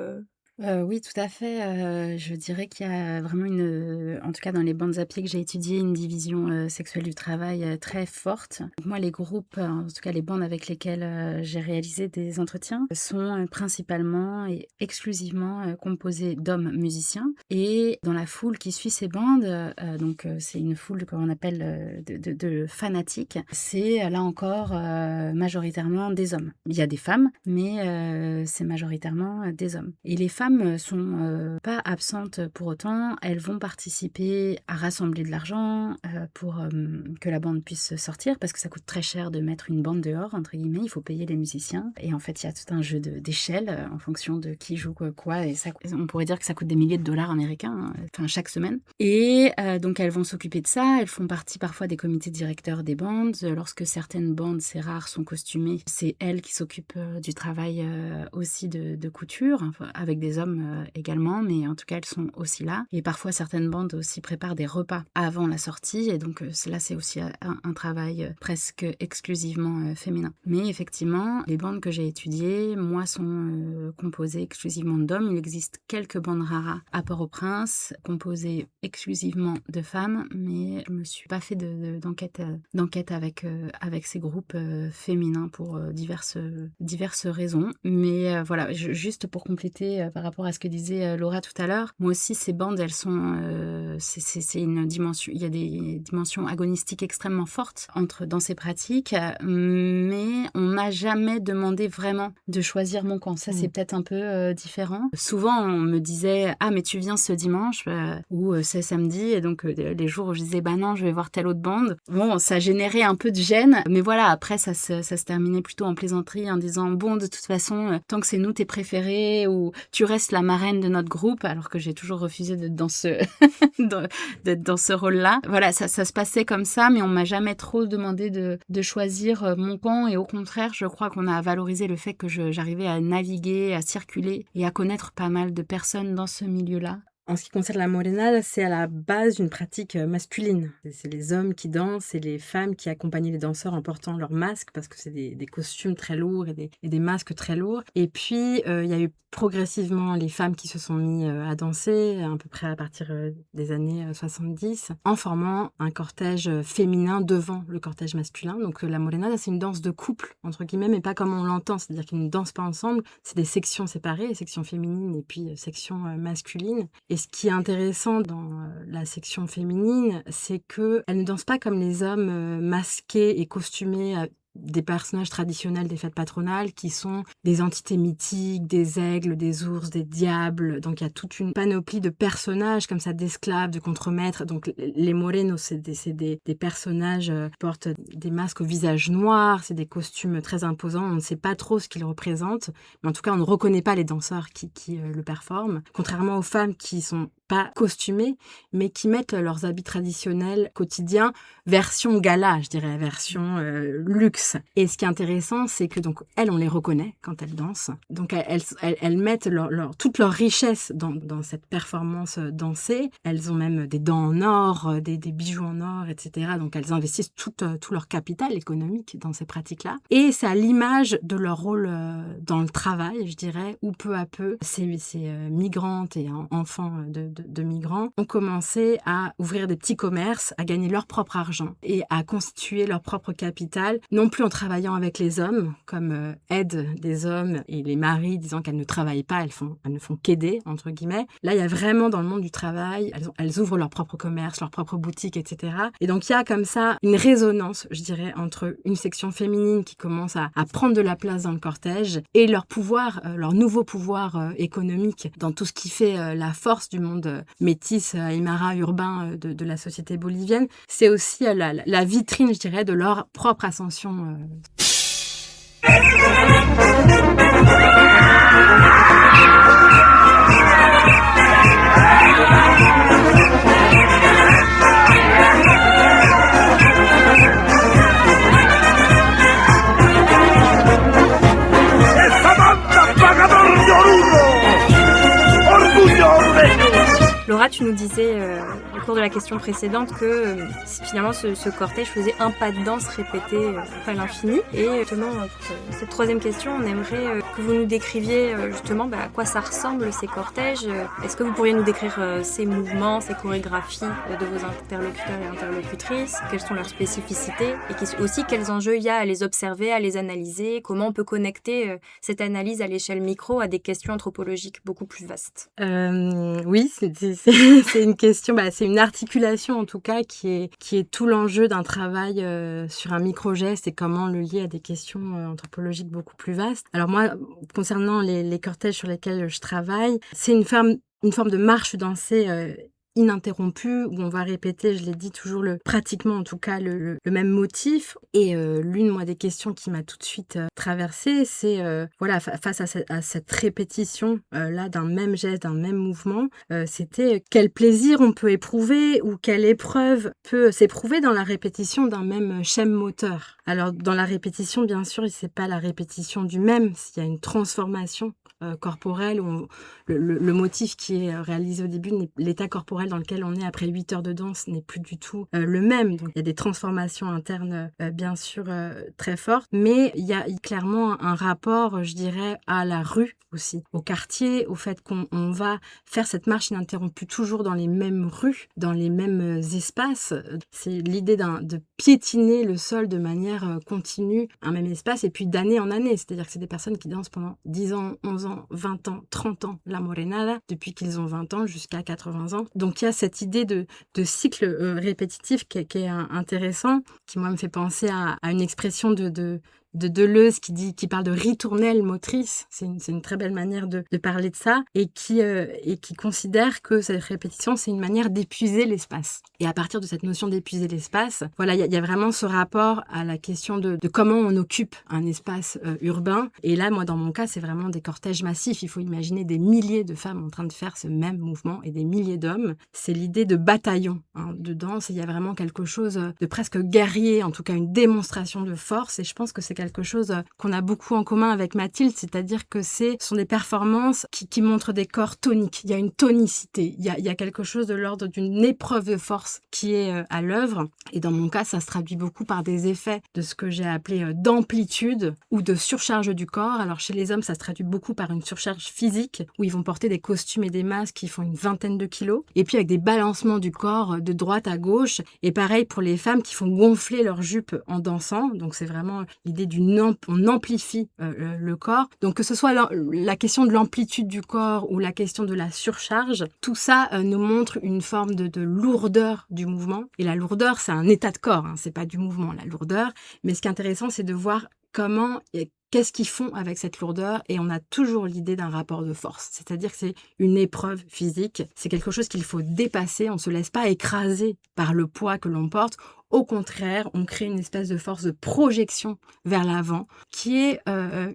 Oui, tout à fait. Je dirais qu'il y a vraiment en tout cas dans les bandes à pied que j'ai étudiées, une division sexuelle du travail très forte. Moi, les groupes, en tout cas les bandes avec lesquelles j'ai réalisé des entretiens, sont principalement et exclusivement composés d'hommes musiciens. Et dans la foule qui suit ces bandes, c'est une foule qu'on appelle de fanatiques, c'est là encore majoritairement des hommes. Il y a des femmes, mais c'est majoritairement des hommes. Et les femmes sont pas absentes pour autant, elles vont participer à rassembler de l'argent pour que la bande puisse sortir, parce que ça coûte très cher de mettre une bande dehors, entre guillemets, il faut payer les musiciens. Et en fait, il y a tout un jeu d'échelle en fonction de qui joue quoi, et ça, on pourrait dire que ça coûte des milliers de dollars américains, chaque semaine. Et donc elles vont s'occuper de ça, elles font partie parfois des comités directeurs des bandes. Lorsque certaines bandes, c'est rare, sont costumées, c'est elles qui s'occupent du travail aussi de couture, avec des hommes également, mais en tout cas elles sont aussi là. Et parfois certaines bandes aussi préparent des repas avant la sortie, et donc là c'est aussi un travail presque exclusivement féminin. Mais effectivement, les bandes que j'ai étudiées, moi, sont composées exclusivement d'hommes. Il existe quelques bandes rares à Port-au-Prince, composées exclusivement de femmes, mais je me suis pas fait d'enquête avec ces groupes féminins pour diverses raisons. Mais voilà, juste pour compléter par rapport à ce que disait Laura tout à l'heure, moi aussi ces bandes, elles sont c'est une dimension, il y a des dimensions agonistiques extrêmement fortes dans ces pratiques, mais on m'a jamais demandé vraiment de choisir mon camp. Ça c'est peut-être un peu différent. Souvent on me disait mais tu viens ce dimanche ou c'est samedi, et donc les jours où je disais non, je vais voir telle autre bande, bon, ça générait un peu de gêne, mais voilà, après ça se terminait plutôt en plaisanterie, en disant bon, de toute façon tant que c'est nous tes préférés, ou tu restes la marraine de notre groupe, alors que j'ai toujours refusé d'être dans ce d'être dans ce rôle-là. Voilà, ça se passait comme ça, mais on m'a jamais trop demandé de choisir mon camp, et au contraire, je crois qu'on a valorisé le fait que j'arrivais à naviguer, à circuler et à connaître pas mal de personnes dans ce milieu-là. En ce qui concerne la morena, c'est à la base une pratique masculine. C'est les hommes qui dansent et les femmes qui accompagnent les danseurs en portant leurs masques, parce que c'est des costumes très lourds et des masques très lourds. Et puis, il y a eu progressivement les femmes qui se sont mis à danser, à peu près à partir des années 70, en formant un cortège féminin devant le cortège masculin. Donc la morena, c'est une danse de couple, entre guillemets, mais pas comme on l'entend, c'est-à-dire qu'ils ne dansent pas ensemble, c'est des sections séparées, sections féminines et puis sections masculines. Et ce qui est intéressant dans la section féminine, c'est qu'elle ne danse pas comme les hommes masqués et costumés des personnages traditionnels des fêtes patronales qui sont des entités mythiques, des aigles, des ours, des diables. Donc il y a toute une panoplie de personnages comme ça, d'esclaves, de contremaîtres. Donc les morenos, c'est des personnages qui portent des masques au visage noir, c'est des costumes très imposants. On ne sait pas trop ce qu'ils représentent, mais en tout cas on ne reconnaît pas les danseurs qui le performent. Contrairement aux femmes qui sont pas costumées, mais qui mettent leurs habits traditionnels quotidiens, version gala, je dirais, version luxe. Et ce qui est intéressant, c'est que donc elles, on les reconnaît quand elles dansent. Donc elles mettent toute leur richesse dans cette performance dansée. Elles ont même des dents en or, des bijoux en or, etc. Donc elles investissent tout leur capital économique dans ces pratiques-là. Et c'est à l'image de leur rôle dans le travail, je dirais, où peu à peu, ces migrantes et enfants de migrants ont commencé à ouvrir des petits commerces, à gagner leur propre argent et à constituer leur propre capital, non plus en travaillant avec les hommes, comme aide des hommes et les maris disant qu'elles ne travaillent pas, elles ne font qu'aider, entre guillemets. Là, il y a vraiment dans le monde du travail, elles ouvrent leur propre commerce, leur propre boutique, etc. Et donc, il y a comme ça une résonance, je dirais, entre une section féminine qui commence à prendre de la place dans le cortège et leur pouvoir, leur nouveau pouvoir économique dans tout ce qui fait la force du monde métis, aymara, urbain de la société bolivienne. C'est aussi la vitrine, je dirais, de leur propre ascension. Laura, tu nous disais cours de la question précédente que finalement ce cortège faisait un pas de danse répété à l'infini. Et justement, pour cette troisième question, on aimerait que vous nous décriviez justement à quoi ça ressemble ces cortèges. Est-ce que vous pourriez nous décrire ces mouvements, ces chorégraphies de vos interlocuteurs et interlocutrices? Quelles sont leurs spécificités? Et aussi quels enjeux il y a à les observer, à les analyser? Comment on peut connecter cette analyse à l'échelle micro à des questions anthropologiques beaucoup plus vastes? Oui, c'est une question, c'est une articulation en tout cas qui est tout l'enjeu d'un travail sur un micro-geste et comment le lier à des questions anthropologiques beaucoup plus vastes. Alors moi, concernant les cortèges sur lesquels je travaille, c'est une forme de marche dansée ininterrompue où on va répéter, je l'ai dit, toujours pratiquement en tout cas le même motif. Et l'une des questions qui m'a tout de suite traversée, c'est face à cette répétition là d'un même geste, d'un même mouvement, c'était quel plaisir on peut éprouver ou quelle épreuve peut s'éprouver dans la répétition d'un même schème moteur. Alors dans la répétition, bien sûr, c'est pas la répétition du même, s'il y a une transformation corporelle où le motif qui est réalisé au début, l'état corporel dans lequel on est après 8 heures de danse n'est plus du tout le même. Donc il y a des transformations internes bien sûr très fortes, mais il y a clairement un rapport, je dirais, à la rue aussi, au quartier, au fait qu'on va faire cette marche ininterrompue toujours dans les mêmes rues, dans les mêmes espaces. C'est l'idée de piétiner le sol de manière continue, un même espace, et puis d'année en année. C'est-à-dire que c'est des personnes qui dansent pendant 10 ans, 11 ans, 20 ans, 30 ans, la morenada, depuis qu'ils ont 20 ans jusqu'à 80 ans. Donc il y a cette idée de cycle répétitif qui est intéressant, qui moi me fait penser à une expression de Deleuze qui parle de ritournelle motrice. C'est une très belle manière de parler de ça et qui considère que cette répétition, c'est une manière d'épuiser l'espace. Et à partir de cette notion d'épuiser l'espace, il y a vraiment ce rapport à la question de comment on occupe un espace urbain. Et là, moi, dans mon cas, c'est vraiment des cortèges massifs. Il faut imaginer des milliers de femmes en train de faire ce même mouvement et des milliers d'hommes. C'est l'idée de bataillon de danse. Et il y a vraiment quelque chose de presque guerrier, en tout cas une démonstration de force. Et je pense que c'est quelque chose qu'on a beaucoup en commun avec Mathilde, c'est-à-dire que ce sont des performances qui montrent des corps toniques. Il y a une tonicité, il y a quelque chose de l'ordre d'une épreuve de force qui est à l'œuvre. Et dans mon cas, ça se traduit beaucoup par des effets de ce que j'ai appelé d'amplitude ou de surcharge du corps. Alors chez les hommes, ça se traduit beaucoup par une surcharge physique où ils vont porter des costumes et des masques qui font une vingtaine de kilos. Et puis avec des balancements du corps de droite à gauche. Et pareil pour les femmes qui font gonfler leurs jupes en dansant. Donc c'est vraiment l'idée on amplifie le corps. Donc que ce soit la question de l'amplitude du corps ou la question de la surcharge, tout ça nous montre une forme de lourdeur du mouvement. Et la lourdeur, c'est un état de corps, c'est pas du mouvement, la lourdeur. Mais ce qui est intéressant, c'est de voir qu'est-ce qu'ils font avec cette lourdeur, et on a toujours l'idée d'un rapport de force. C'est-à-dire que c'est une épreuve physique, c'est quelque chose qu'il faut dépasser, on ne se laisse pas écraser par le poids que l'on porte. Au contraire, on crée une espèce de force de projection vers l'avant qui est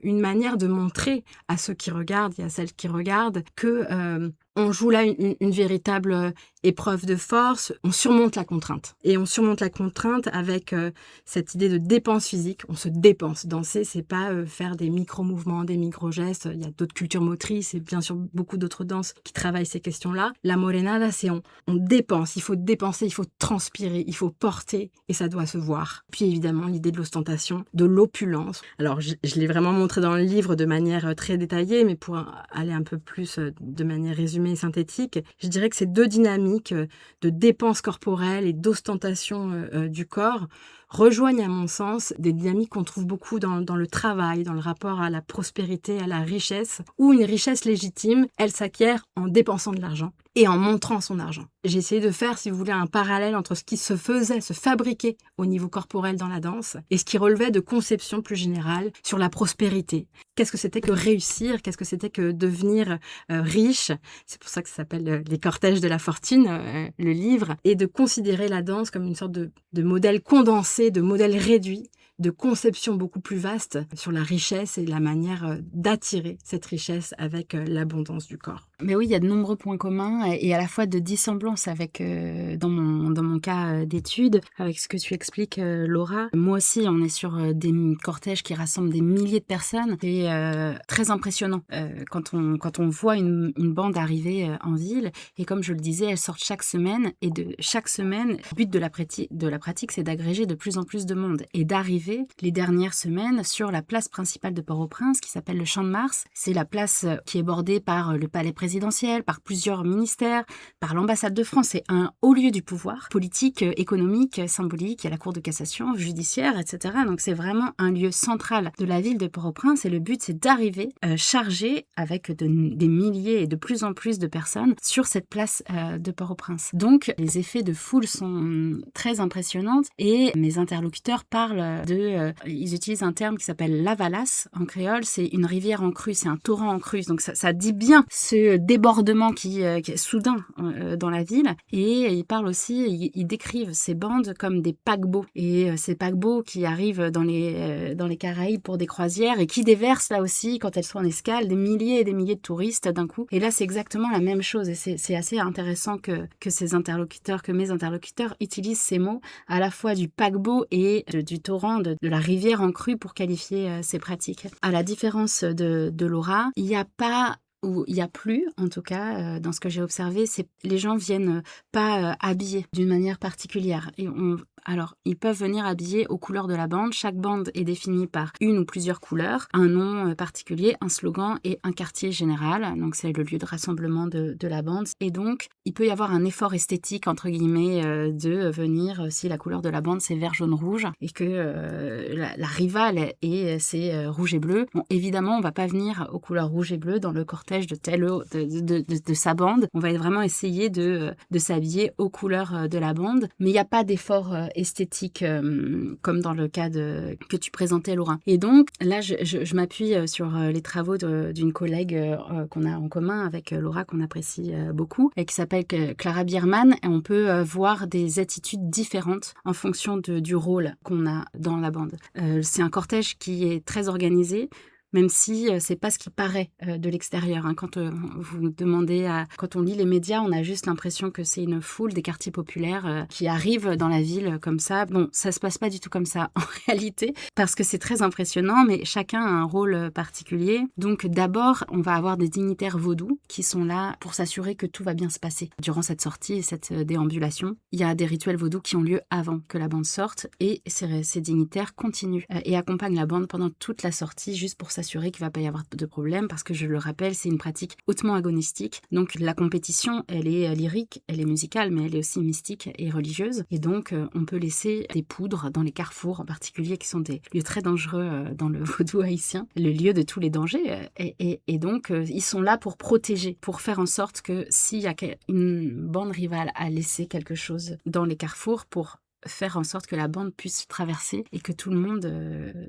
une manière de montrer à ceux qui regardent et à celles qui regardent que on joue là une véritable épreuve de force. On surmonte la contrainte. Et on surmonte la contrainte avec cette idée de dépense physique. On se dépense. Danser, c'est pas faire des micro-mouvements, des micro-gestes. Il y a d'autres cultures motrices et bien sûr beaucoup d'autres danses qui travaillent ces questions-là. La morenada, c'est on dépense. Il faut dépenser, il faut transpirer, il faut porter et ça doit se voir. Puis évidemment, l'idée de l'ostentation, de l'opulence. Alors, je l'ai vraiment montré dans le livre de manière très détaillée, mais pour aller un peu plus de manière résumée et synthétique, je dirais que ces deux dynamiques de dépense corporelle et d'ostentation du corps rejoignent à mon sens des dynamiques qu'on trouve beaucoup dans le travail, dans le rapport à la prospérité, à la richesse, où une richesse légitime, elle s'acquiert en dépensant de l'argent et en montrant son argent. J'ai essayé de faire, si vous voulez, un parallèle entre ce qui se fabriquait au niveau corporel dans la danse et ce qui relevait de conceptions plus générales sur la prospérité. Qu'est-ce que c'était que réussir? Qu'est-ce que c'était que devenir riche? C'est pour ça que ça s'appelle Les cortèges de la fortune, le livre, et de considérer la danse comme une sorte de modèle condensé, de modèle réduit, de conception beaucoup plus vaste sur la richesse et la manière d'attirer cette richesse avec l'abondance du corps. Mais oui, il y a de nombreux points communs et à la fois de dissemblances avec, dans mon cas d'études, avec ce que tu expliques, Laura. Moi aussi, on est sur des cortèges qui rassemblent des milliers de personnes. C'est très impressionnant quand on voit une bande arriver en ville. Et comme je le disais, elles sortent chaque semaine. Et de chaque semaine, le but de la pratique, c'est d'agréger de plus en plus de monde et d'arriver les dernières semaines sur la place principale de Port-au-Prince qui s'appelle le Champ de Mars. C'est la place qui est bordée par le palais présidentiel, par plusieurs ministères, par l'ambassade de France. C'est un haut lieu du pouvoir politique, économique, symbolique. Il y a la Cour de cassation, judiciaire, etc. Donc c'est vraiment un lieu central de la ville de Port-au-Prince et le but c'est d'arriver chargé avec des milliers et de plus en plus de personnes sur cette place de Port-au-Prince. Donc les effets de foule sont très impressionnants et mes interlocuteurs parlent ils utilisent un terme qui s'appelle l'avalas en créole, c'est une rivière en crue, c'est un torrent en crue. Donc ça dit bien ce débordement qui est soudain dans la ville. Et ils parlent aussi, ils décrivent ces bandes comme des paquebots. Et ces paquebots qui arrivent dans les Caraïbes pour des croisières et qui déversent là aussi, quand elles sont en escale, des milliers et des milliers de touristes d'un coup. Et là, c'est exactement la même chose. Et c'est assez intéressant que mes interlocuteurs utilisent ces mots à la fois du paquebot et du torrent, de la rivière en crue pour qualifier ces pratiques. À la différence de Laura, il n'y a pas où il n'y a plus, en tout cas, dans ce que j'ai observé, c'est les gens viennent pas habillés d'une manière particulière. Alors, ils peuvent venir habillés aux couleurs de la bande. Chaque bande est définie par une ou plusieurs couleurs, un nom particulier, un slogan et un quartier général. Donc, c'est le lieu de rassemblement de la bande. Et donc, il peut y avoir un effort esthétique, entre guillemets, de venir, si la couleur de la bande, c'est vert, jaune, rouge, et que la rivale, c'est rouge et bleu. Bon, évidemment, on va pas venir aux couleurs rouge et bleu dans le cortège de sa bande. On va vraiment essayer de s'habiller aux couleurs de la bande. Mais il n'y a pas d'effort esthétique comme dans le cas que tu présentais, Laura. Et donc là je m'appuie sur les travaux d'une collègue qu'on a en commun avec Laura, qu'on apprécie beaucoup, et qui s'appelle Clara Biermann, et on peut voir des attitudes différentes en fonction du rôle qu'on a dans la bande. C'est un cortège qui est très organisé, même si c'est pas ce qui paraît de l'extérieur. Hein. Quand vous demandez quand on lit les médias, on a juste l'impression que c'est une foule des quartiers populaires qui arrivent dans la ville comme ça. Bon, ça se passe pas du tout comme ça en réalité, parce que c'est très impressionnant, mais chacun a un rôle particulier. Donc d'abord, on va avoir des dignitaires vaudous qui sont là pour s'assurer que tout va bien se passer durant cette sortie et cette déambulation. Il y a des rituels vaudous qui ont lieu avant que la bande sorte, et ces dignitaires continuent et accompagnent la bande pendant toute la sortie, juste pour s'assurer qu'il ne va pas y avoir de problème, parce que je le rappelle, c'est une pratique hautement agonistique. Donc la compétition, elle est lyrique, elle est musicale, mais elle est aussi mystique et religieuse. Et donc on peut laisser des poudres dans les carrefours en particulier, qui sont des lieux très dangereux dans le vaudou haïtien, le lieu de tous les dangers. Et donc ils sont là pour protéger, pour faire en sorte que s'il y a une bande rivale a laissé quelque chose dans les carrefours, pour faire en sorte que la bande puisse traverser et que tout le monde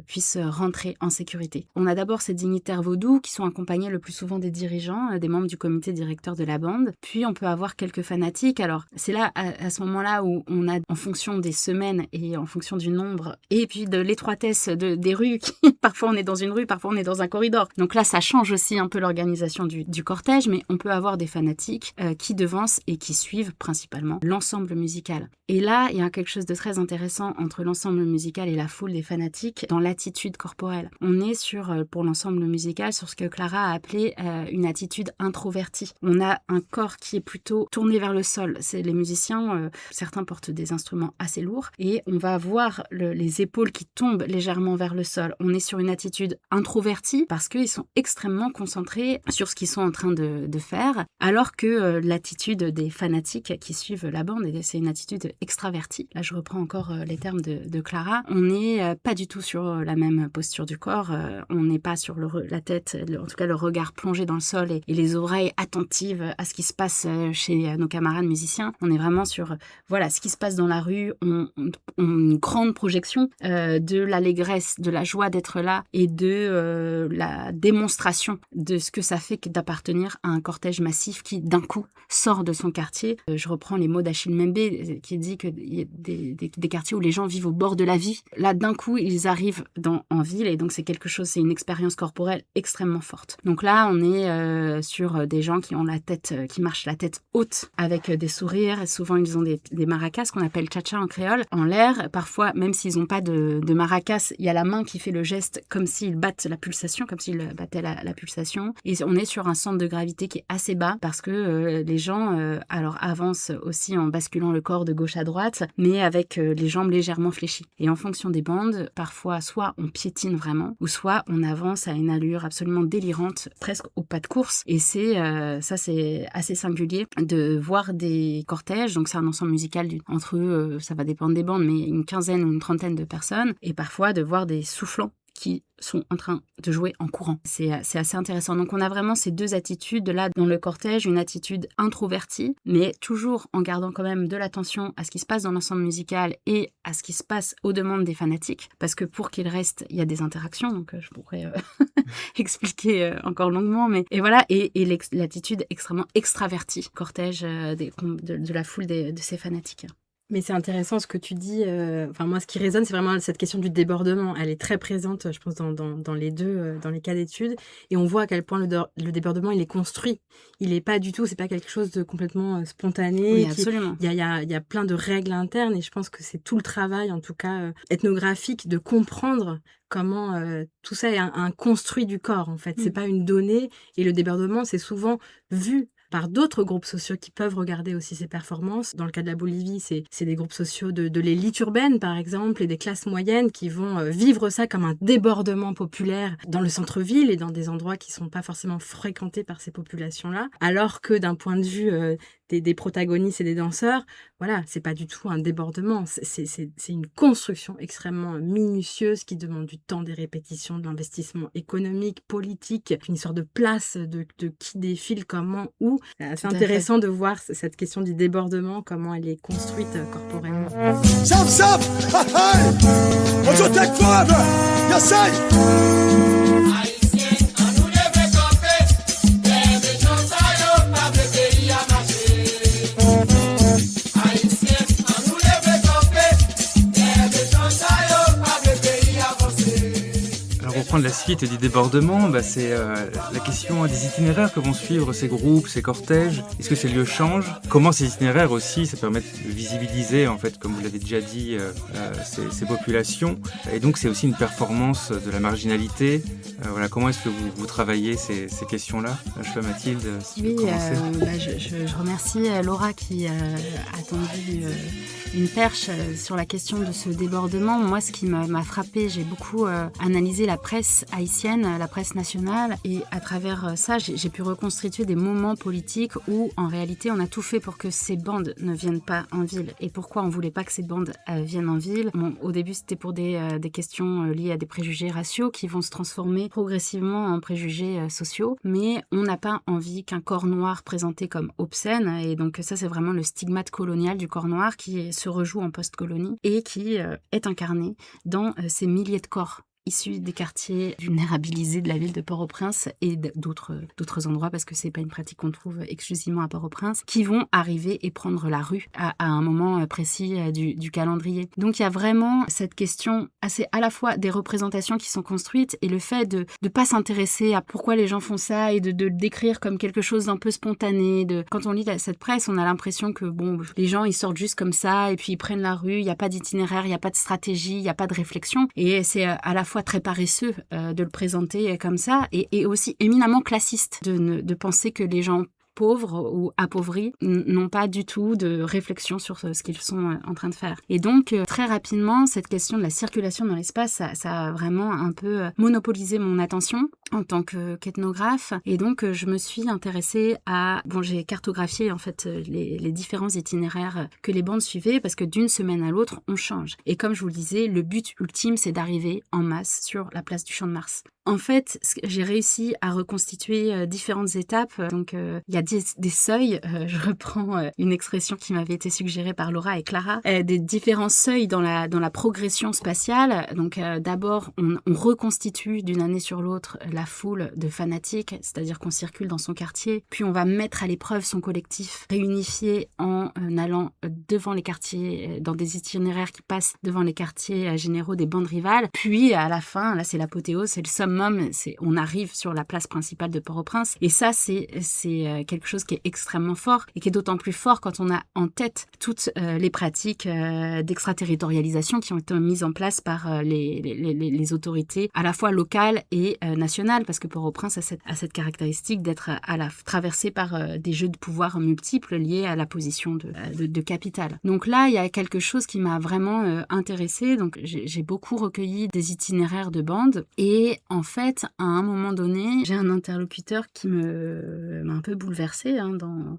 puisse rentrer en sécurité. On a d'abord ces dignitaires vaudous qui sont accompagnés le plus souvent des dirigeants, des membres du comité directeur de la bande. Puis on peut avoir quelques fanatiques. Alors c'est là, à ce moment-là, où on a, en fonction des semaines et en fonction du nombre, et puis de l'étroitesse des rues, parfois on est dans une rue, parfois on est dans un corridor. Donc là, ça change aussi un peu l'organisation du cortège, mais on peut avoir des fanatiques qui devancent et qui suivent principalement l'ensemble musical. Et là, il y a quelque chose de très intéressant entre l'ensemble musical et la foule des fanatiques dans l'attitude corporelle. On est pour l'ensemble musical, sur ce que Clara a appelé une attitude introvertie. On a un corps qui est plutôt tourné vers le sol. Les musiciens, certains portent des instruments assez lourds, et on va voir les épaules qui tombent légèrement vers le sol. On est sur une attitude introvertie parce qu'ils sont extrêmement concentrés sur ce qu'ils sont en train de faire, alors que l'attitude des fanatiques qui suivent la bande, c'est une attitude extravertie. Là, je reprends encore les termes de Clara. On n'est pas du tout sur la même posture du corps. On n'est pas sur la tête, en tout cas le regard plongé dans le sol et les oreilles attentives à ce qui se passe chez nos camarades musiciens. On est vraiment sur ce qui se passe dans la rue. Une grande projection de l'allégresse, de la joie d'être là et de la démonstration de ce que ça fait d'appartenir à un cortège massif qui, d'un coup, sort de son quartier. Je reprends les mots d'Achille Mbembe qui dit que des quartiers où les gens vivent au bord de la vie. Là, d'un coup, ils arrivent en ville et donc c'est une expérience corporelle extrêmement forte. Donc là, on est sur des gens qui ont qui marchent la tête haute avec des sourires. Souvent, ils ont des maracas, qu'on appelle cha-cha en créole, en l'air. Parfois, même s'ils n'ont pas de maracas, il y a la main qui fait le geste comme s'ils battent la pulsation, comme s'ils battaient la pulsation. Et on est sur un centre de gravité qui est assez bas parce que les gens alors avancent aussi en basculant le corps de gauche à droite, mais avec les jambes légèrement fléchies. Et en fonction des bandes, parfois, soit on piétine vraiment, ou soit on avance à une allure absolument délirante, presque au pas de course. Et c'est assez singulier de voir des cortèges. Donc c'est un ensemble musical entre ça va dépendre des bandes, mais une quinzaine ou une trentaine de personnes, et parfois de voir des soufflants qui sont en train de jouer en courant. C'est assez intéressant. Donc on a vraiment ces deux attitudes là dans le cortège, une attitude introvertie, mais toujours en gardant quand même de l'attention à ce qui se passe dans l'ensemble musical et à ce qui se passe aux demandes des fanatiques, parce que pour qu'il reste, il y a des interactions, donc je pourrais expliquer encore longuement, mais et voilà, et l'attitude extrêmement extravertie, cortège de la foule de ces fanatiques. Mais c'est intéressant ce que tu dis. Moi, ce qui résonne, c'est vraiment cette question du débordement. Elle est très présente, je pense, dans les deux, dans les cas d'études. Et on voit à quel point le débordement, il est construit. Il est pas du tout, c'est pas quelque chose de complètement spontané. Oui, absolument. Il y a plein de règles internes, et je pense que c'est tout le travail, en tout cas ethnographique, de comprendre comment tout ça est un construit du corps, en fait. C'est pas une donnée. Et le débordement, c'est souvent vu par d'autres groupes sociaux qui peuvent regarder aussi ces performances. Dans le cas de la Bolivie, c'est des groupes sociaux de l'élite urbaine, par exemple, et des classes moyennes qui vont vivre ça comme un débordement populaire dans le centre-ville et dans des endroits qui ne sont pas forcément fréquentés par ces populations-là. Alors que d'un point de vue des protagonistes et des danseurs, voilà, c'est pas du tout un débordement. C'est une construction extrêmement minutieuse qui demande du temps, des répétitions, de l'investissement économique, politique, une histoire de place, de qui défile, comment, où. C'est intéressant de voir cette question du débordement, comment elle est construite corporellement. Zap, zap! Hey! What you take forever? You say? Pour prendre la suite du débordement, c'est la question des itinéraires que vont suivre ces groupes, ces cortèges. Est-ce que ces lieux changent? Comment ces itinéraires aussi, ça permet de visibiliser, en fait, comme vous l'avez déjà dit, ces populations. Et donc, c'est aussi une performance de la marginalité. Voilà, comment est-ce que vous travaillez ces questions-là? Je sais pas, Mathilde, si tu veux commencer. Je remercie Laura qui a tendu une perche sur la question de ce débordement. Moi, ce qui m'a frappée, j'ai beaucoup analysé la presse haïtienne, la presse nationale, et à travers ça, j'ai pu reconstituer des moments politiques où, en réalité, on a tout fait pour que ces bandes ne viennent pas en ville. Et pourquoi on voulait pas que ces bandes viennent en ville? Au début, c'était pour des questions liées à des préjugés raciaux qui vont se transformer progressivement en préjugés sociaux, mais on n'a pas envie qu'un corps noir présenté comme obscène, et donc ça, c'est vraiment le stigmate colonial du corps noir qui se rejoue en post-colonie et qui est incarné dans ces milliers de corps issus des quartiers vulnérabilisés de la ville de Port-au-Prince et d'autres endroits, parce que c'est pas une pratique qu'on trouve exclusivement à Port-au-Prince, qui vont arriver et prendre la rue à un moment précis du calendrier. Donc il y a vraiment cette question assez à la fois des représentations qui sont construites et le fait de pas s'intéresser à pourquoi les gens font ça et de le décrire comme quelque chose d'un peu spontané. Quand on lit cette presse, on a l'impression que les gens ils sortent juste comme ça et puis ils prennent la rue, il n'y a pas d'itinéraire, il n'y a pas de stratégie, il n'y a pas de réflexion, et c'est à la fois très paresseux de le présenter comme ça, et aussi éminemment classiste de penser que les gens pauvres ou appauvris n'ont pas du tout de réflexion sur ce qu'ils sont en train de faire. Et donc, très rapidement, cette question de la circulation dans l'espace, ça a vraiment un peu monopolisé mon attention en tant qu'ethnographe. Et donc, je me suis intéressée j'ai cartographié en fait les différents itinéraires que les bandes suivaient, parce que d'une semaine à l'autre, on change. Et comme je vous le disais, le but ultime, c'est d'arriver en masse sur la place du Champ de Mars. En fait, j'ai réussi à reconstituer différentes étapes. Donc, il y a des seuils. Je reprends une expression qui m'avait été suggérée par Laura et Clara. Des différents seuils dans la progression spatiale. Donc, d'abord, on reconstitue d'une année sur l'autre la la foule de fanatiques, c'est-à-dire qu'on circule dans son quartier, puis on va mettre à l'épreuve son collectif, réunifié en allant devant les quartiers, dans des itinéraires qui passent devant les quartiers généraux des bandes rivales. Puis à la fin, là c'est l'apothéose, c'est le summum, on arrive sur la place principale de Port-au-Prince. Et ça, c'est quelque chose qui est extrêmement fort et qui est d'autant plus fort quand on a en tête toutes les pratiques d'extraterritorialisation qui ont été mises en place par les autorités à la fois locales et nationales, parce que Port-au-Prince a cette caractéristique d'être traversé par des jeux de pouvoir multiples liés à la position de capitale. Donc là, il y a quelque chose qui m'a vraiment intéressée. Donc j'ai beaucoup recueilli des itinéraires de bandes et en fait, à un moment donné, j'ai un interlocuteur qui m'a un peu bouleversée dans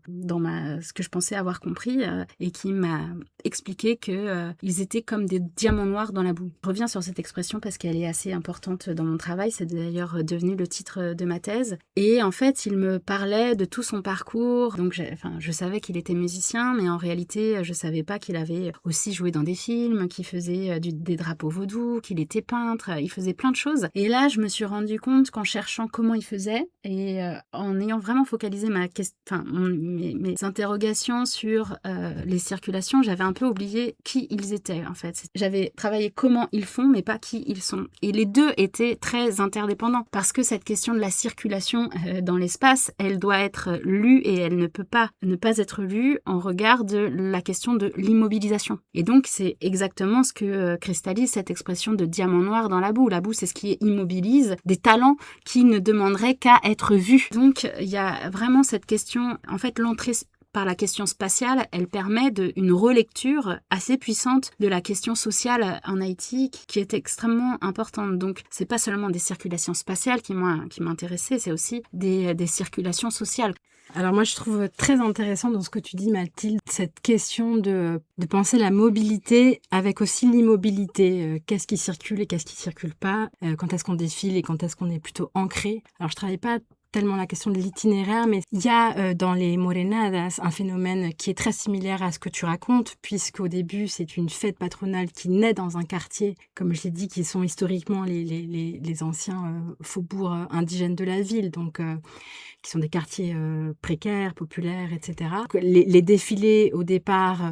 ce que je pensais avoir compris et qui m'a expliqué qu'ils étaient comme des diamants noirs dans la boue. Je reviens sur cette expression parce qu'elle est assez importante dans mon travail. C'est d'ailleurs devenu le titre de ma thèse. Et en fait, il me parlait de tout son parcours. Donc, je savais qu'il était musicien, mais en réalité, je savais pas qu'il avait aussi joué dans des films, qu'il faisait des drapeaux vaudous, qu'il était peintre. Il faisait plein de choses. Et là, je me suis rendu compte qu'en cherchant comment il faisait et en ayant vraiment focalisé mes interrogations sur les circulations, j'avais un peu oublié qui ils étaient en fait. J'avais travaillé comment ils font, mais pas qui ils sont. Et les deux étaient très interdépendants parce que cette question de la circulation dans l'espace, elle doit être lue et elle ne peut pas ne pas être lue en regard de la question de l'immobilisation. Et donc, c'est exactement ce que cristallise cette expression de diamant noir dans la boue. La boue, c'est ce qui immobilise des talents qui ne demanderaient qu'à être vus. Donc, il y a vraiment cette question, en fait, l'entrée par la question spatiale, elle permet une relecture assez puissante de la question sociale en Haïti qui est extrêmement importante. Donc, c'est pas seulement des circulations spatiales qui m'intéressaient, c'est aussi des circulations sociales. Alors moi, je trouve très intéressant dans ce que tu dis, Mathilde, cette question de penser la mobilité avec aussi l'immobilité. Qu'est-ce qui circule et qu'est-ce qui circule pas? Quand est-ce qu'on défile et quand est-ce qu'on est plutôt ancré? Alors, je travaille pas tellement la question de l'itinéraire, mais il y a dans les morenadas un phénomène qui est très similaire à ce que tu racontes, puisqu'au début, c'est une fête patronale qui naît dans un quartier, comme je l'ai dit, qui sont historiquement les anciens faubourgs indigènes de la ville, donc qui sont des quartiers précaires, populaires, etc. Les défilés, au départ,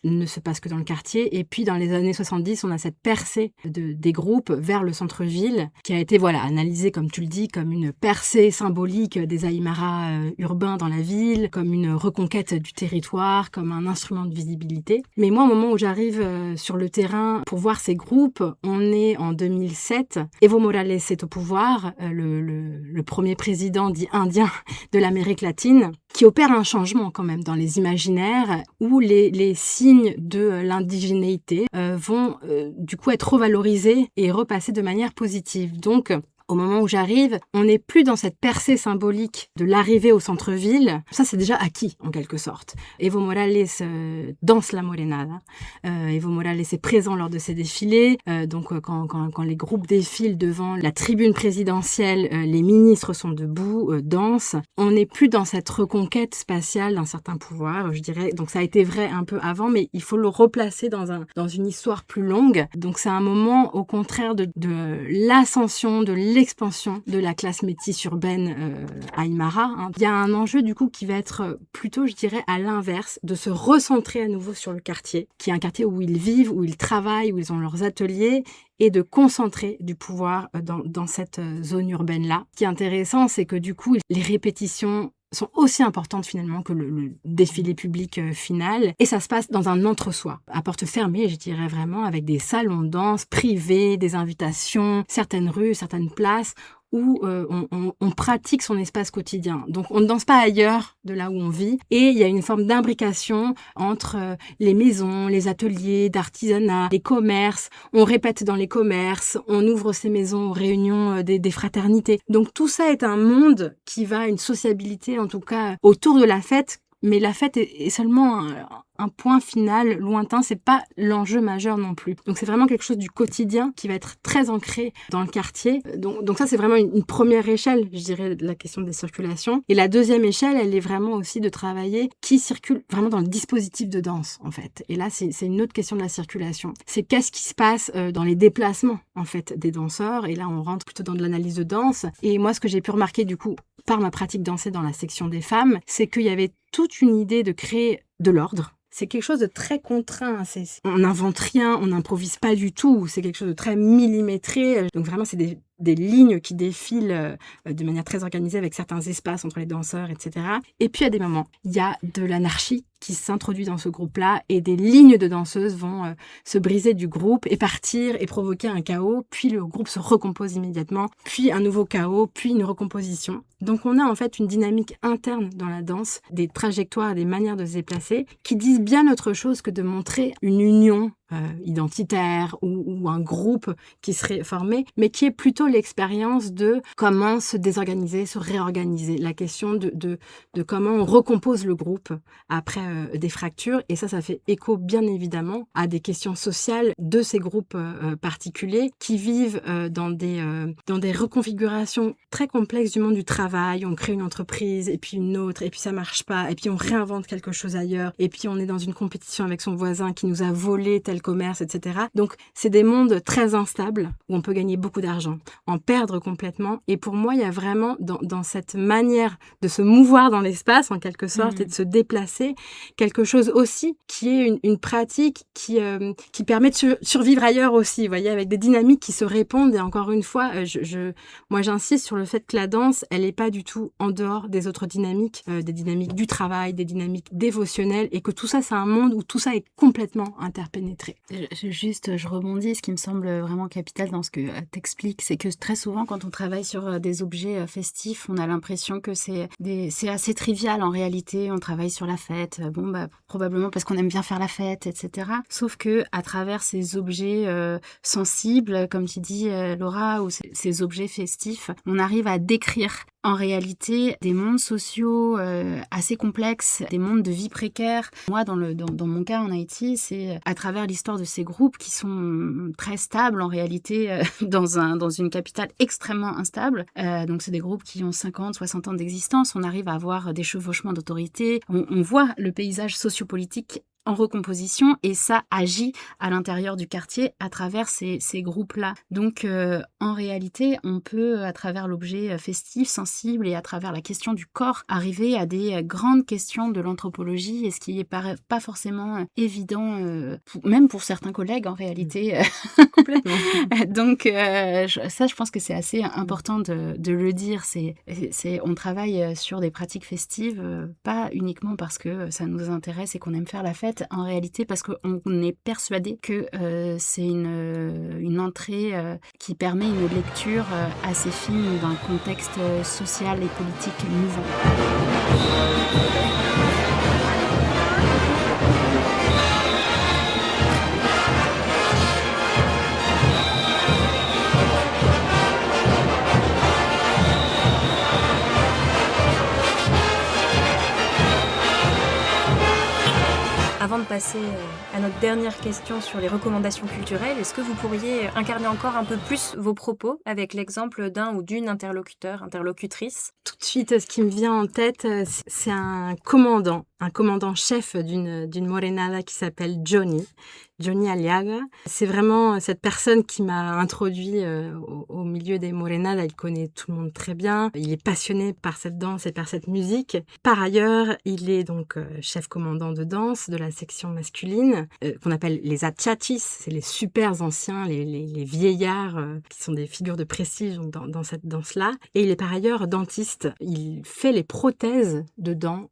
ne se passe que dans le quartier. Et puis, dans les années 70, on a cette percée des groupes vers le centre-ville qui a été, analysée, comme tu le dis, comme une percée symbolique des aïmaras urbains dans la ville, comme une reconquête du territoire, comme un instrument de visibilité. Mais moi, au moment où j'arrive sur le terrain pour voir ces groupes, on est en 2007. Evo Morales est au pouvoir, le premier président dit indien de l'Amérique latine, qui opère un changement quand même dans les imaginaires où les signes de l'indigénéité vont du coup être revalorisés et repassés de manière positive. Donc, au moment où j'arrive, on n'est plus dans cette percée symbolique de l'arrivée au centre-ville. Ça, c'est déjà acquis, en quelque sorte. Evo Morales danse la morenada. Evo Morales est présent lors de ces défilés. Donc, quand les groupes défilent devant la tribune présidentielle, les ministres sont debout, dansent. On n'est plus dans cette reconquête spatiale d'un certain pouvoir, je dirais. Donc, ça a été vrai un peu avant, mais il faut le replacer dans une histoire plus longue. Donc, c'est un moment, au contraire, de l'ascension, de l'expansion de la classe métisse urbaine aïmara. Il y a un enjeu du coup qui va être plutôt, je dirais, à l'inverse, de se recentrer à nouveau sur le quartier, qui est un quartier où ils vivent, où ils travaillent, où ils ont leurs ateliers, et de concentrer du pouvoir dans cette zone urbaine-là. Ce qui est intéressant, c'est que du coup, les répétitions sont aussi importantes finalement que le défilé public final. Et ça se passe dans un entre-soi, à porte fermée, je dirais vraiment, avec des salons de danse privés, des invitations, certaines rues, certaines places, où on pratique son espace quotidien. Donc, on ne danse pas ailleurs de là où on vit. Et il y a une forme d'imbrication entre les maisons, les ateliers d'artisanat, les commerces. On répète dans les commerces, on ouvre ses maisons aux réunions des fraternités. Donc, tout ça est un monde qui va, une sociabilité en tout cas, autour de la fête. Mais la fête est seulement un point final lointain, c'est pas l'enjeu majeur non plus. Donc c'est vraiment quelque chose du quotidien qui va être très ancré dans le quartier. Donc ça, c'est vraiment une première échelle, je dirais, de la question des circulations. Et la deuxième échelle, elle est vraiment aussi de travailler qui circule vraiment dans le dispositif de danse, en fait. Et là, c'est une autre question de la circulation. C'est qu'est-ce qui se passe dans les déplacements, en fait, des danseurs. Et là, on rentre plutôt dans de l'analyse de danse. Et moi, ce que j'ai pu remarquer, du coup, par ma pratique dansée dans la section des femmes, c'est qu'il y avait toute une idée de créer de l'ordre. C'est quelque chose de très contraint. On n'invente rien, on n'improvise pas du tout. C'est quelque chose de très millimétré. Donc vraiment, c'est des lignes qui défilent de manière très organisée avec certains espaces entre les danseurs, etc. Et puis à des moments, il y a de l'anarchie qui s'introduit dans ce groupe-là et des lignes de danseuses vont se briser du groupe et partir et provoquer un chaos. Puis le groupe se recompose immédiatement, puis un nouveau chaos, puis une recomposition. Donc on a en fait une dynamique interne dans la danse, des trajectoires, des manières de se déplacer qui disent bien autre chose que de montrer une union identitaire ou un groupe qui serait formé, mais qui est plutôt l'expérience de comment se désorganiser, se réorganiser, la question de comment on recompose le groupe après des fractures. Et ça fait écho bien évidemment à des questions sociales de ces groupes particuliers qui vivent dans des reconfigurations très complexes du monde du travail. On crée une entreprise et puis une autre, et puis ça marche pas, et puis on réinvente quelque chose ailleurs, et puis on est dans une compétition avec son voisin qui nous a volé tel commerce, etc. Donc, c'est des mondes très instables où on peut gagner beaucoup d'argent, en perdre complètement. Et pour moi, il y a vraiment dans cette manière de se mouvoir dans l'espace, en quelque sorte, et de se déplacer, quelque chose aussi qui est une pratique qui permet de survivre ailleurs aussi, vous voyez, avec des dynamiques qui se répondent. Et encore une fois, moi, j'insiste sur le fait que la danse, elle n'est pas du tout en dehors des autres dynamiques, des dynamiques du travail, des dynamiques dévotionnelles, et que tout ça, c'est un monde où tout ça est complètement interpénétré. Je rebondis, ce qui me semble vraiment capital dans ce que t'expliques, c'est que très souvent, quand on travaille sur des objets festifs, on a l'impression que c'est assez trivial en réalité. On travaille sur la fête, probablement parce qu'on aime bien faire la fête, etc. Sauf que à travers ces objets sensibles, comme tu dis, Laura, ou ces objets festifs, on arrive à décrire en réalité des mondes sociaux assez complexes, des mondes de vie précaires. Moi, dans mon cas en Haïti, c'est à travers l'histoire de ces groupes qui sont très stables en réalité dans une capitale extrêmement instable. Donc c'est des groupes qui ont 50, 60 ans d'existence. On arrive à avoir des chevauchements d'autorité. On voit le paysage sociopolitique en recomposition, et ça agit à l'intérieur du quartier à travers ces groupes-là. Donc, en réalité, on peut, à travers l'objet festif, sensible, et à travers la question du corps, arriver à des grandes questions de l'anthropologie, et ce qui n'est pas forcément évident, même pour certains collègues, en réalité. Complètement. Donc, je pense que c'est assez important de le dire. On travaille sur des pratiques festives, pas uniquement parce que ça nous intéresse et qu'on aime faire la fête, en réalité parce qu'on est persuadé que c'est une entrée qui permet une lecture assez fine d'un contexte social et politique mouvant. Avant de passer à notre dernière question sur les recommandations culturelles, est-ce que vous pourriez incarner encore un peu plus vos propos avec l'exemple d'un ou d'une interlocutrice ? Tout de suite, ce qui me vient en tête, c'est un commandant-chef d'une morenada qui s'appelle Johnny Aliaga. C'est vraiment cette personne qui m'a introduit au milieu des morenadas. Il connaît tout le monde très bien. Il est passionné par cette danse et par cette musique. Par ailleurs, il est donc chef commandant de danse de la section masculine qu'on appelle les achachis. C'est les super anciens, les vieillards qui sont des figures de prestige dans cette danse-là. Et il est par ailleurs dentiste. Il fait les prothèses de dents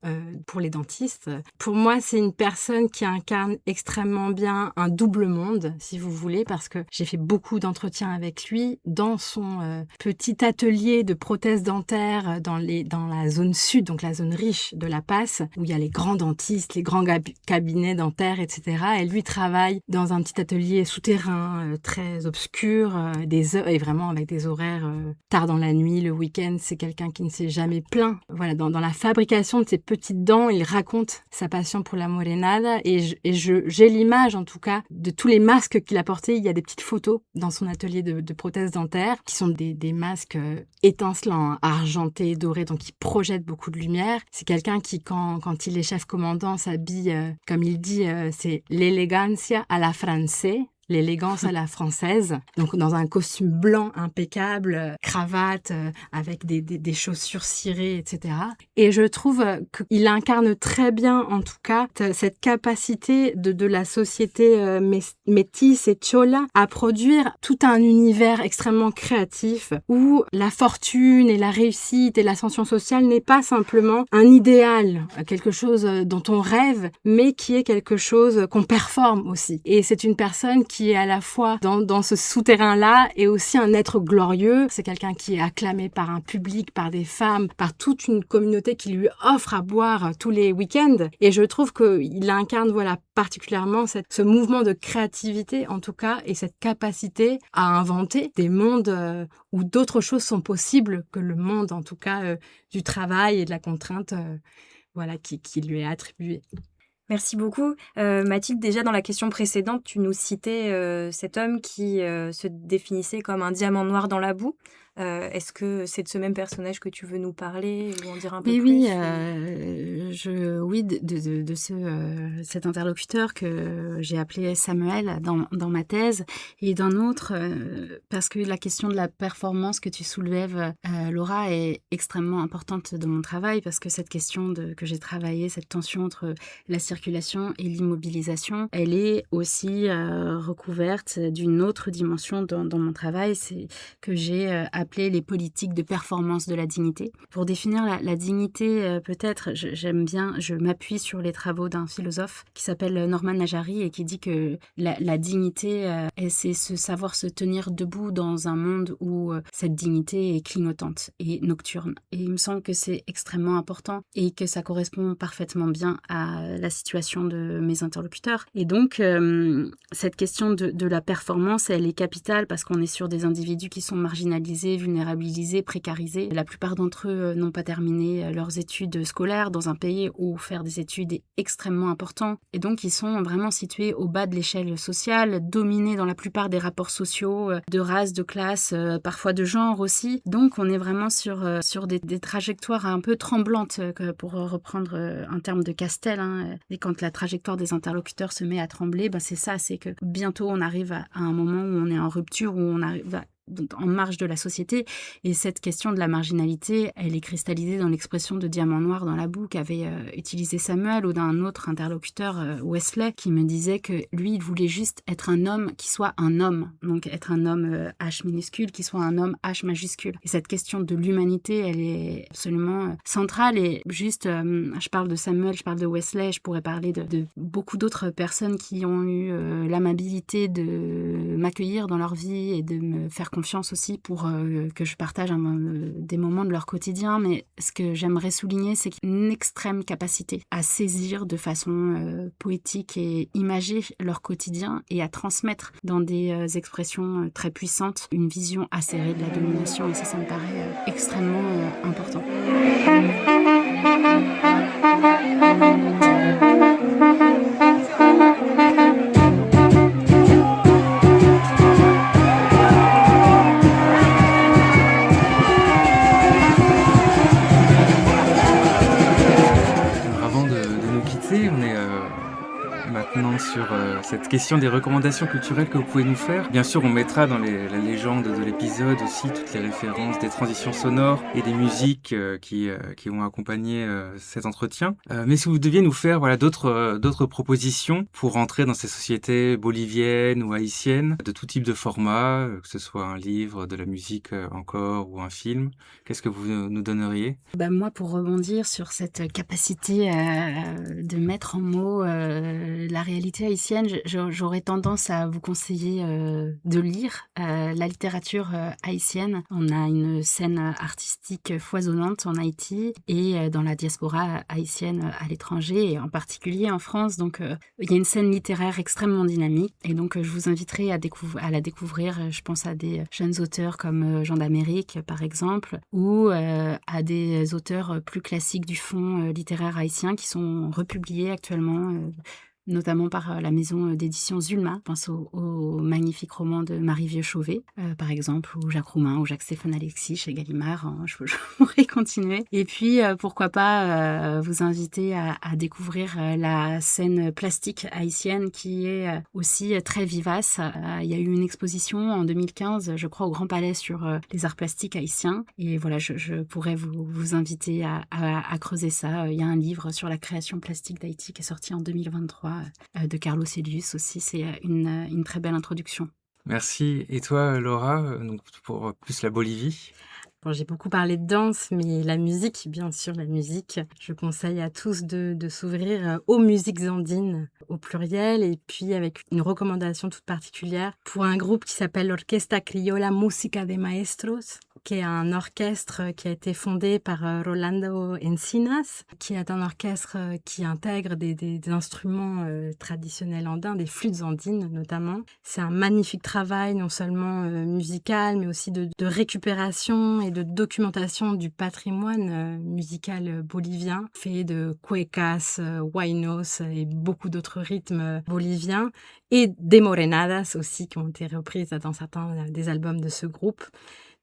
pour les dentistes. Pour moi, c'est une personne qui incarne extrêmement bien un double monde, si vous voulez, parce que j'ai fait beaucoup d'entretiens avec lui dans son petit atelier de prothèses dentaires dans la zone sud, donc la zone riche de La Paz, où il y a les grands dentistes, les grands cabinets dentaires, etc. Et lui travaille dans un petit atelier souterrain très obscur, et vraiment avec des horaires tard dans la nuit, le week-end. C'est quelqu'un qui ne s'est jamais plaint. Voilà, dans la fabrication de ces petites dents, il raconte raconte sa passion pour la morenada et j'ai l'image en tout cas de tous les masques qu'il a portés. Il y a des petites photos dans son atelier de prothèses dentaires qui sont des masques étincelants, argentés, dorés, donc qui projettent beaucoup de lumière. C'est quelqu'un qui, quand il est chef commandant, s'habille, comme il dit, c'est l'elegancia à la française. L'élégance à la française, donc dans un costume blanc impeccable, cravate, avec des chaussures cirées, etc. Et je trouve qu'il incarne très bien, en tout cas, cette capacité de la société métisse et chola à produire tout un univers extrêmement créatif où la fortune et la réussite et l'ascension sociale n'est pas simplement un idéal, quelque chose dont on rêve, mais qui est quelque chose qu'on performe aussi. Et c'est une personne qui est à la fois dans ce souterrain-là et aussi un être glorieux. C'est quelqu'un qui est acclamé par un public, par des femmes, par toute une communauté qui lui offre à boire tous les week-ends. Et je trouve qu'il incarne, particulièrement ce mouvement de créativité, en tout cas, et cette capacité à inventer des mondes où d'autres choses sont possibles que le monde, en tout cas, du travail et de la contrainte, qui lui est attribuée. Merci beaucoup. Mathilde, déjà dans la question précédente, tu nous citais cet homme qui se définissait comme un diamant noir dans la boue. Est-ce que c'est de ce même personnage que tu veux nous parler ou en dire un peu plus? Oui, de cet interlocuteur que j'ai appelé Samuel dans ma thèse, et d'un autre, parce que la question de la performance que tu soulèves, Laura, est extrêmement importante dans mon travail, parce que cette question que j'ai travaillée, cette tension entre la circulation et l'immobilisation, elle est aussi recouverte d'une autre dimension dans mon travail, c'est que j'ai appelé les politiques de performance de la dignité. Pour définir la dignité, peut-être, je m'appuie sur les travaux d'un philosophe qui s'appelle Norman Najari et qui dit que la dignité, c'est savoir se tenir debout dans un monde où cette dignité est clignotante et nocturne. Et il me semble que c'est extrêmement important et que ça correspond parfaitement bien à la situation de mes interlocuteurs. Et donc, cette question de la performance, elle est capitale parce qu'on est sur des individus qui sont marginalisés, vulnérabilisés, précarisés. La plupart d'entre eux n'ont pas terminé leurs études scolaires dans un pays où faire des études est extrêmement important. Et donc, ils sont vraiment situés au bas de l'échelle sociale, dominés dans la plupart des rapports sociaux, de race, de classe, parfois de genre aussi. Donc, on est vraiment sur des trajectoires un peu tremblantes, pour reprendre un terme de Castel. Et quand la trajectoire des interlocuteurs se met à trembler, c'est ça, c'est que bientôt on arrive à un moment où on est en rupture, où on arrive en marge de la société. Et cette question de la marginalité, elle est cristallisée dans l'expression de diamant noir dans la boue qu'avait utilisé Samuel, ou d'un autre interlocuteur, Wesley, qui me disait que lui, il voulait juste être un homme qui soit un homme. Donc être un homme H minuscule, qui soit un homme H majuscule. Et cette question de l'humanité, elle est absolument centrale. Et juste, je parle de Samuel, je parle de Wesley, je pourrais parler de beaucoup d'autres personnes qui ont eu l'amabilité de m'accueillir dans leur vie et de me faire confiance aussi pour que je partage des moments de leur quotidien. Mais ce que j'aimerais souligner, c'est une extrême capacité à saisir de façon poétique et imagée leur quotidien et à transmettre dans des expressions très puissantes une vision acérée de la domination. Et ça me paraît extrêmement important. Sur cette question des recommandations culturelles que vous pouvez nous faire. Bien sûr, on mettra dans la légende de l'épisode aussi toutes les références des transitions sonores et des musiques qui ont accompagné cet entretien. Mais si vous deviez nous faire d'autres propositions pour entrer dans ces sociétés boliviennes ou haïtiennes, de tout type de format, que ce soit un livre, de la musique encore ou un film, qu'est-ce que vous nous donneriez? Moi, pour rebondir sur cette capacité de mettre en mots la réalité sonorité haïtienne, j'aurais tendance à vous conseiller de lire la littérature haïtienne. On a une scène artistique foisonnante en Haïti et dans la diaspora haïtienne à l'étranger, et en particulier en France. Donc, il y a une scène littéraire extrêmement dynamique. Et donc, je vous inviterai à la découvrir. Je pense à des jeunes auteurs comme Jean d'Amérique, par exemple, ou à des auteurs plus classiques du fond littéraire haïtien qui sont republiés actuellement, notamment par la maison d'édition Zulma. Je pense au magnifique roman de Marie Vieux-Chauvet, par exemple, ou Jacques Roumain, ou Jacques-Stéphane Alexis chez Gallimard. Je pourrais continuer. Et puis, pourquoi pas vous inviter à découvrir la scène plastique haïtienne qui est aussi très vivace. Il y a eu une exposition en 2015, je crois, au Grand Palais sur les arts plastiques haïtiens. Et voilà, je pourrais vous inviter à creuser ça. Il y a un livre sur la création plastique d'Haïti qui est sorti en 2023. De Carlos Elius aussi, c'est une très belle introduction. Merci. Et toi, Laura, donc pour plus la Bolivie? Bon, j'ai beaucoup parlé de danse, mais la musique, bien sûr, la musique. Je conseille à tous de s'ouvrir aux musiques andines, au pluriel, et puis avec une recommandation toute particulière pour un groupe qui s'appelle l'Orquesta Criolla Música de Maestros, qui est un orchestre qui a été fondé par Rolando Encinas, qui est un orchestre qui intègre des instruments traditionnels andins, des flûtes andines notamment. C'est un magnifique travail, non seulement musical, mais aussi de récupération et de documentation du patrimoine musical bolivien, fait de cuecas, huaynos et beaucoup d'autres rythmes boliviens, et des morenadas aussi qui ont été reprises dans certains des albums de ce groupe.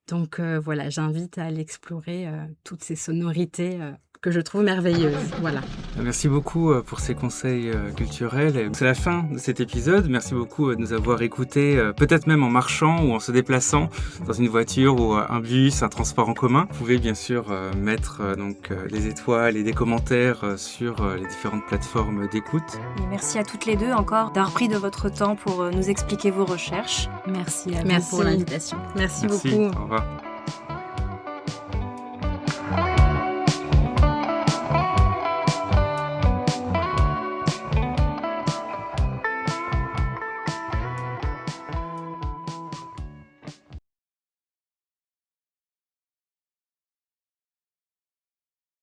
Donc voilà, j'invite à aller explorer toutes ces sonorités que je trouve merveilleuses. Voilà. Merci beaucoup pour ces conseils culturels. C'est la fin de cet épisode. Merci beaucoup de nous avoir écoutés, peut-être même en marchant ou en se déplaçant dans une voiture ou un bus, un transport en commun. Vous pouvez bien sûr mettre des étoiles et des commentaires sur les différentes plateformes d'écoute. Et merci à toutes les deux encore d'avoir pris de votre temps pour nous expliquer vos recherches. Merci à vous pour l'invitation. Merci beaucoup. Au revoir.